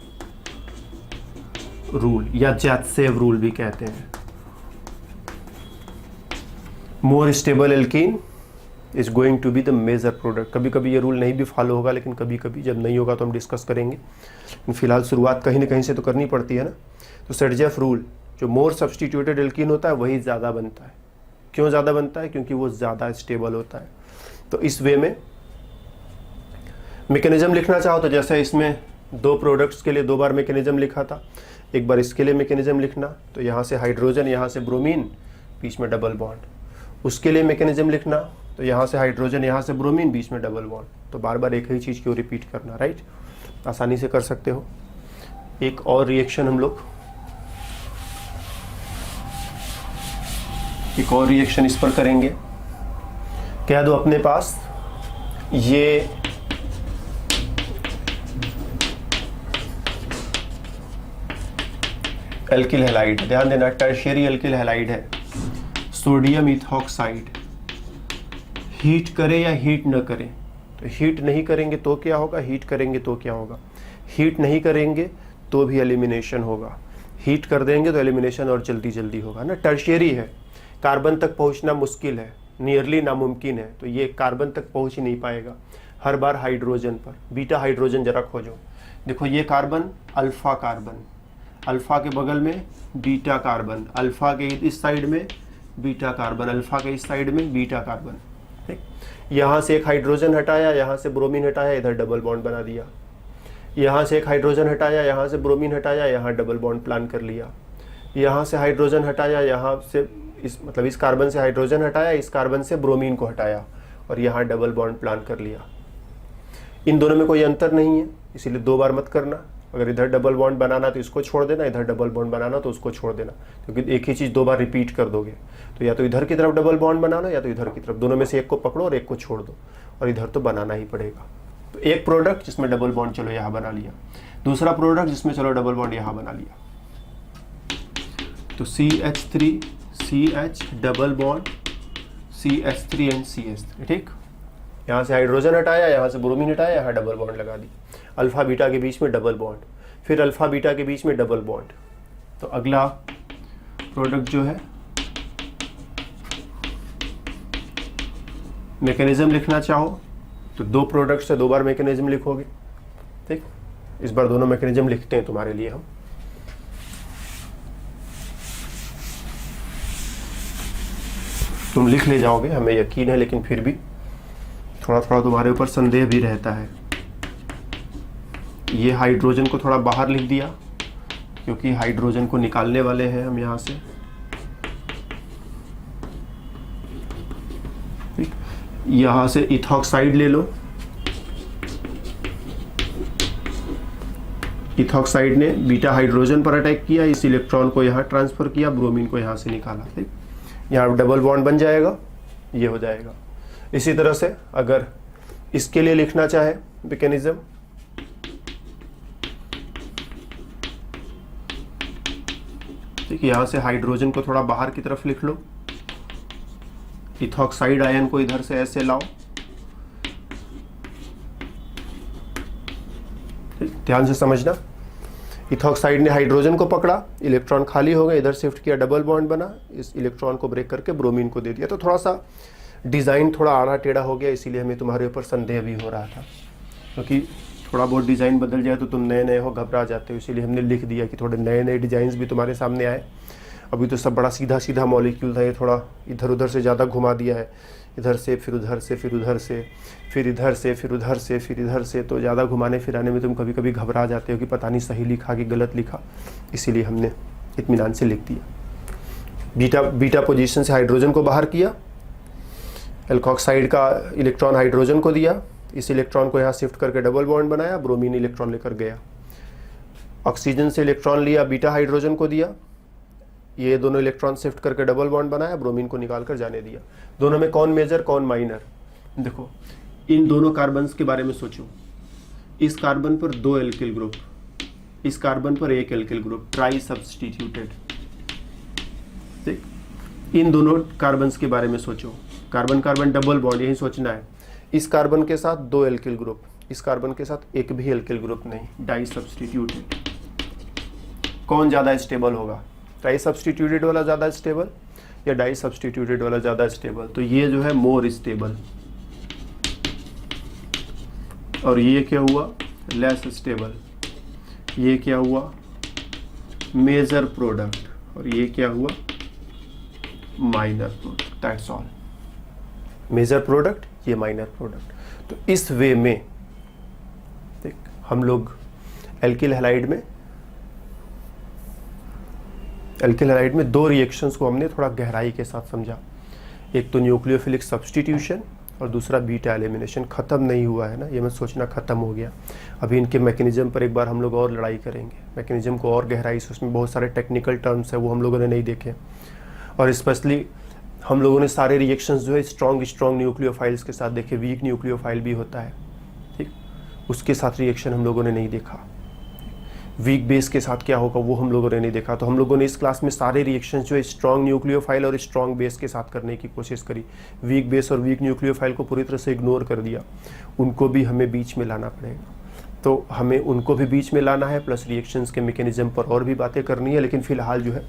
S1: रूल या जैत्सेव रूल भी कहते हैं। More stable alkene is going to be the major product. कभी कभी ये रूल नहीं भी फॉलो होगा, लेकिन कभी कभी जब नहीं होगा तो हम डिस्कस करेंगे। फिलहाल शुरुआत कहीं ना कहीं से तो करनी पड़ती है ना। तो सेडजैफ रूल, जो मोर सब्स्टिट्यूटेड एल्कीन होता है वही ज़्यादा बनता है। क्यों ज़्यादा बनता है? क्योंकि वो ज़्यादा स्टेबल होता है। तो इस वे में मैकेनिज्म लिखना चाहो तो जैसे इसमें 2 प्रोडक्ट्स के लिए 2 बार मैकेनिज्म लिखा था, एक बार इसके लिए मैकेनिज्म लिखना, तो यहाँ से हाइड्रोजन, यहाँ से ब्रोमीन, बीच में डबल बॉन्ड। उसके लिए मैकेनिज्म लिखना, तो यहाँ से हाइड्रोजन, यहाँ से ब्रोमीन, बीच में डबल बॉन्ड। तो बार बार एक ही चीज़ क्यों रिपीट करना, राइट? आसानी से कर सकते हो। एक और रिएक्शन हम लोग, एक और रिएक्शन इस पर करेंगे। कह दो अपने पास ये एल्किल हैलाइड, ध्यान देना टर्शियरी एल्किल हैलाइड है, सोडियम इथॉक्साइड। हीट करे या हीट न करें, तो हीट नहीं करेंगे तो क्या होगा, हीट करेंगे तो क्या होगा? हीट नहीं करेंगे तो भी एलिमिनेशन होगा, हीट कर देंगे तो एलिमिनेशन और जल्दी जल्दी होगा ना। टर्शियरी है, कार्बन तक पहुंचना मुश्किल है, नियरली नामुमकिन है, तो ये कार्बन तक पहुंच ही नहीं पाएगा। हर बार हाइड्रोजन पर, बीटा हाइड्रोजन जरा खोजो। देखो ये कार्बन, अल्फा कार्बन, अल्फा के बगल में बीटा कार्बन, अल्फा के इस साइड में बीटा कार्बन, अल्फा के इस साइड में बीटा कार्बन। ठीक, यहाँ से एक हाइड्रोजन हटाया, यहाँ से ब्रोमीन हटाया, इधर डबल बॉन्ड बना दिया। यहाँ से एक हाइड्रोजन हटाया, यहाँ से ब्रोमीन हटाया, यहाँ डबल बॉन्ड प्लान कर लिया। यहाँ से हाइड्रोजन हटाया, यहाँ से इस कार्बन से हाइड्रोजन हटाया, इस कार्बन से ब्रोमीन को हटाया और यहाँ डबल बॉन्ड प्लान कर लिया। इन दोनों में कोई अंतर नहीं है, इसीलिए 2 बार मत करना। अगर इधर डबल बॉन्ड बनाना तो इसको छोड़ देना, इधर डबल बॉन्ड बनाना तो उसको छोड़ देना, क्योंकि एक ही चीज़ 2 बार रिपीट कर दोगे। तो या तो इधर की तरफ डबल बॉन्ड बना लो या तो इधर की तरफ, दोनों में से एक को पकड़ो और एक को छोड़ दो, और इधर तो बनाना ही पड़ेगा। तो एक प्रोडक्ट जिसमें डबल बॉन्ड चलो यहाँ बना लिया, दूसरा प्रोडक्ट जिसमें चलो डबल बॉन्ड यहाँ बना लिया। तो CH3 CH double bond CH3 and CH3, ठीक। यहाँ से हाइड्रोजन हटाया, यहाँ से ब्रोमीन हटाया, यहाँ डबल बॉन्ड लगा दी। अल्फा बीटा के बीच में डबल बॉन्ड, फिर अल्फा बीटा के बीच में डबल बॉन्ड। तो अगला प्रोडक्ट जो है, मैकेनिज्म लिखना चाहो तो 2 प्रोडक्ट से 2 बार मैकेनिज्म लिखोगे, ठीक। इस बार दोनों मैकेनिज्म लिखते हैं तुम्हारे लिए हम। तुम लिख ले जाओगे, हमें यकीन है, लेकिन फिर भी थोड़ा थोड़ा तुम्हारे ऊपर संदेह भी रहता है। ये हाइड्रोजन को थोड़ा बाहर लिख दिया क्योंकि हाइड्रोजन को निकालने वाले हैं हम यहाँ से। ठीक, यहाँ से इथॉक्साइड ले लो। इथॉक्साइड ने बीटा हाइड्रोजन पर अटैक किया, इस इलेक्ट्रॉन को यहाँ ट्रांसफर किया, ब्रोमीन को यहाँ से निकाला। ठीक, यहाँ डबल बॉन्ड बन जाएगा, ये हो जाएगा। इसी तरह से अगर इसके लिए लिखना चाहे मैकेनिज्म, ठीक, यहाँ से हाइड्रोजन को थोड़ा बाहर की तरफ लिख लो, इथॉक्साइड आयन को इधर से ऐसे लाओ। ध्यान से समझना, इथॉक्साइड ने हाइड्रोजन को पकड़ा, इलेक्ट्रॉन खाली हो गए, इधर शिफ्ट किया, डबल बॉन्ड बना, इस इलेक्ट्रॉन को ब्रेक करके ब्रोमीन को दे दिया। तो थोड़ा सा डिज़ाइन थोड़ा आड़ा टेढ़ा हो गया, इसीलिए हमें तुम्हारे ऊपर संदेह भी हो रहा था, क्योंकि थोड़ा बहुत डिज़ाइन बदल जाए तो तुम नए नए हो, घबरा जाते हो, इसीलिए हमने लिख दिया कि थोड़े नए नए डिज़ाइंस भी तुम्हारे सामने आए। अभी तो सब बड़ा सीधा सीधा मॉलिक्यूल था, ये थोड़ा इधर उधर से ज़्यादा घुमा दिया है, इधर से फिर उधर से फिर उधर से फिर इधर से फिर उधर से फिर इधर से, तो ज़्यादा घुमाने फिराने में तुम कभी कभी घबरा जाते हो कि पता नहीं सही लिखा कि गलत लिखा, इसीलिए हमने इत्मीनान से लिख दिया। बीटा पोजीशन से हाइड्रोजन को बाहर किया, एल्कोक्साइड का इलेक्ट्रॉन हाइड्रोजन को दिया, इस इलेक्ट्रॉन को यहाँ शिफ्ट करके डबल बॉन्ड बनाया, ब्रोमीन इलेक्ट्रॉन लेकर गया। ऑक्सीजन से इलेक्ट्रॉन लिया, बीटा हाइड्रोजन को दिया, ये दोनों इलेक्ट्रॉन शिफ्ट करके डबल बॉन्ड बनाया, ब्रोमीन को निकाल कर जाने दिया। दोनों में कौन मेजर कौन माइनर? देखो, इन दोनों कार्बन्स के बारे में सोचो। इस कार्बन पर 2 एल्किल ग्रुप, इस कार्बन पर 1 एल्किल ग्रुप, ट्राई सब्स्टिट्यूटेड। ठीक, इन दोनों कार्बन्स के बारे में सोचो, कार्बन कार्बन डबल बॉन्ड, यही सोचना है। इस कार्बन के साथ 2 एल्किल ग्रुप, इस कार्बन के साथ एक भी एल्किल ग्रुप नहीं, डाई सब्स्टिट्यूटेड। कौन ज़्यादा स्टेबल होगा? ट्राई सब्स्टिट्यूटेड वाला ज़्यादा स्टेबल या डाई सब्स्टिट्यूटेड वाला ज़्यादा स्टेबल? तो ये जो है मोर स्टेबल, और ये क्या हुआ? Less stable. ये क्या हुआ? मेजर प्रोडक्ट, और ये क्या हुआ? Minor product. That's all. Major product, ये माइनर प्रोडक्ट। तो इस वे में देख, हम लोग एल्किल हैलाइड में 2 रिएक्शंस को हमने थोड़ा गहराई के साथ समझा। एक तो न्यूक्लियोफिलिक सब्स्टिट्यूशन और दूसरा बीटा एलिमिनेशन। ख़त्म नहीं हुआ है ना, ये मत सोचना ख़त्म हो गया। अभी इनके मैकेनिज्म पर एक बार हम लोग और लड़ाई करेंगे, मैकेनिज्म को और गहराई से, उसमें बहुत सारे टेक्निकल टर्म्स है, वो हम लोगों ने नहीं देखे। और स्पेशली हम लोगों ने सारे रिएक्शंस जो है स्ट्रॉन्ग न्यूक्लियोफाइल्स के साथ देखे, वीक न्यूक्लियोफाइल भी होता है, ठीक, उसके साथ रिएक्शन हम लोगों ने नहीं देखा। वीक बेस के साथ क्या होगा वो हम लोगों ने नहीं देखा। तो हम लोगों ने इस क्लास में सारे रिएक्शंस जो है स्ट्रॉन्ग न्यूक्लियोफाइल और स्ट्रॉन्ग बेस के साथ करने की कोशिश करी। वीक बेस और वीक न्यूक्लियोफाइल को पूरी तरह से इग्नोर कर दिया, उनको भी हमें बीच में लाना पड़ेगा। तो हमें उनको भी बीच में लाना है, प्लस रिएक्शंस के मैकेनिज्म पर और भी बातें करनी है। लेकिन फिलहाल जो है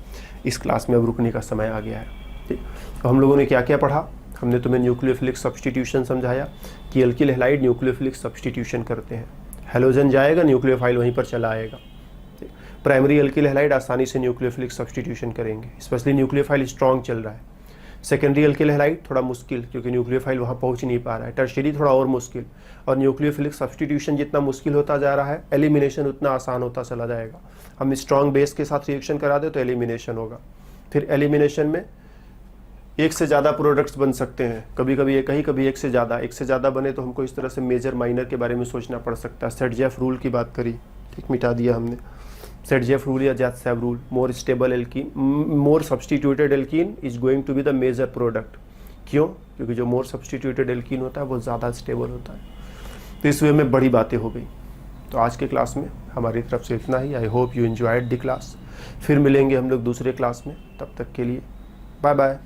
S1: इस क्लास में अब रुकने का समय आ गया है। ठीक, तो हम लोगों ने क्या क्या पढ़ा? हमने तुम्हें न्यूक्लियोफिलिक सब्स्टिट्यूशन समझाया कि एल्किल हैलाइड न्यूक्लियोफिलिक सब्स्टिट्यूशन करते हैं। हैलोजन जाएगा, न्यूक्लियोफाइल वहीं पर चला आएगा। प्राइमरी एल्किल हैलाइड आसानी से न्यूक्लियोफिलिक सब्स्टिट्यूशन करेंगे, स्पेशली न्यूक्लियोफाइल स्ट्रॉन्ग चल रहा है। सेकेंडरी एल्किल हैलाइड थोड़ा मुश्किल, क्योंकि न्यूक्लियोफाइल वहाँ पहुँच नहीं पा रहा है। टर्शियरी थोड़ा और मुश्किल, और न्यूक्लियोफिलिक सब्स्टिट्यूशन जितना मुश्किल होता जा रहा है, एलिमिनेशन उतना आसान होता चला जाएगा। हम स्ट्रॉन्ग बेस के साथ रिएक्शन करा दे तो एलिमिनेशन होगा। फिर एलिमिनेशन में एक से ज़्यादा प्रोडक्ट्स बन सकते हैं, कभी कभी एक ही, कभी एक से ज़्यादा बने तो हमको इस तरह से मेजर माइनर के बारे में सोचना पड़ सकता है। सेट-जेफ रूल की बात करी, ठीक, मिटा दिया हमने। सेट-जेफ रूल या Zaitsev rule, more stable alkene, more substituted alkene is going to be the major product. क्यों? क्योंकि जो मोर सब्स्टिट्यूटेड एल्कीन होता है वो ज़्यादा स्टेबल होता है। तो इस वे में बड़ी बातें हो गई। तो आज के क्लास में हमारी तरफ से इतना ही। I hope you enjoyed the class. फिर मिलेंगे हम लोग दूसरे क्लास में, तब तक के लिए बाय बाय।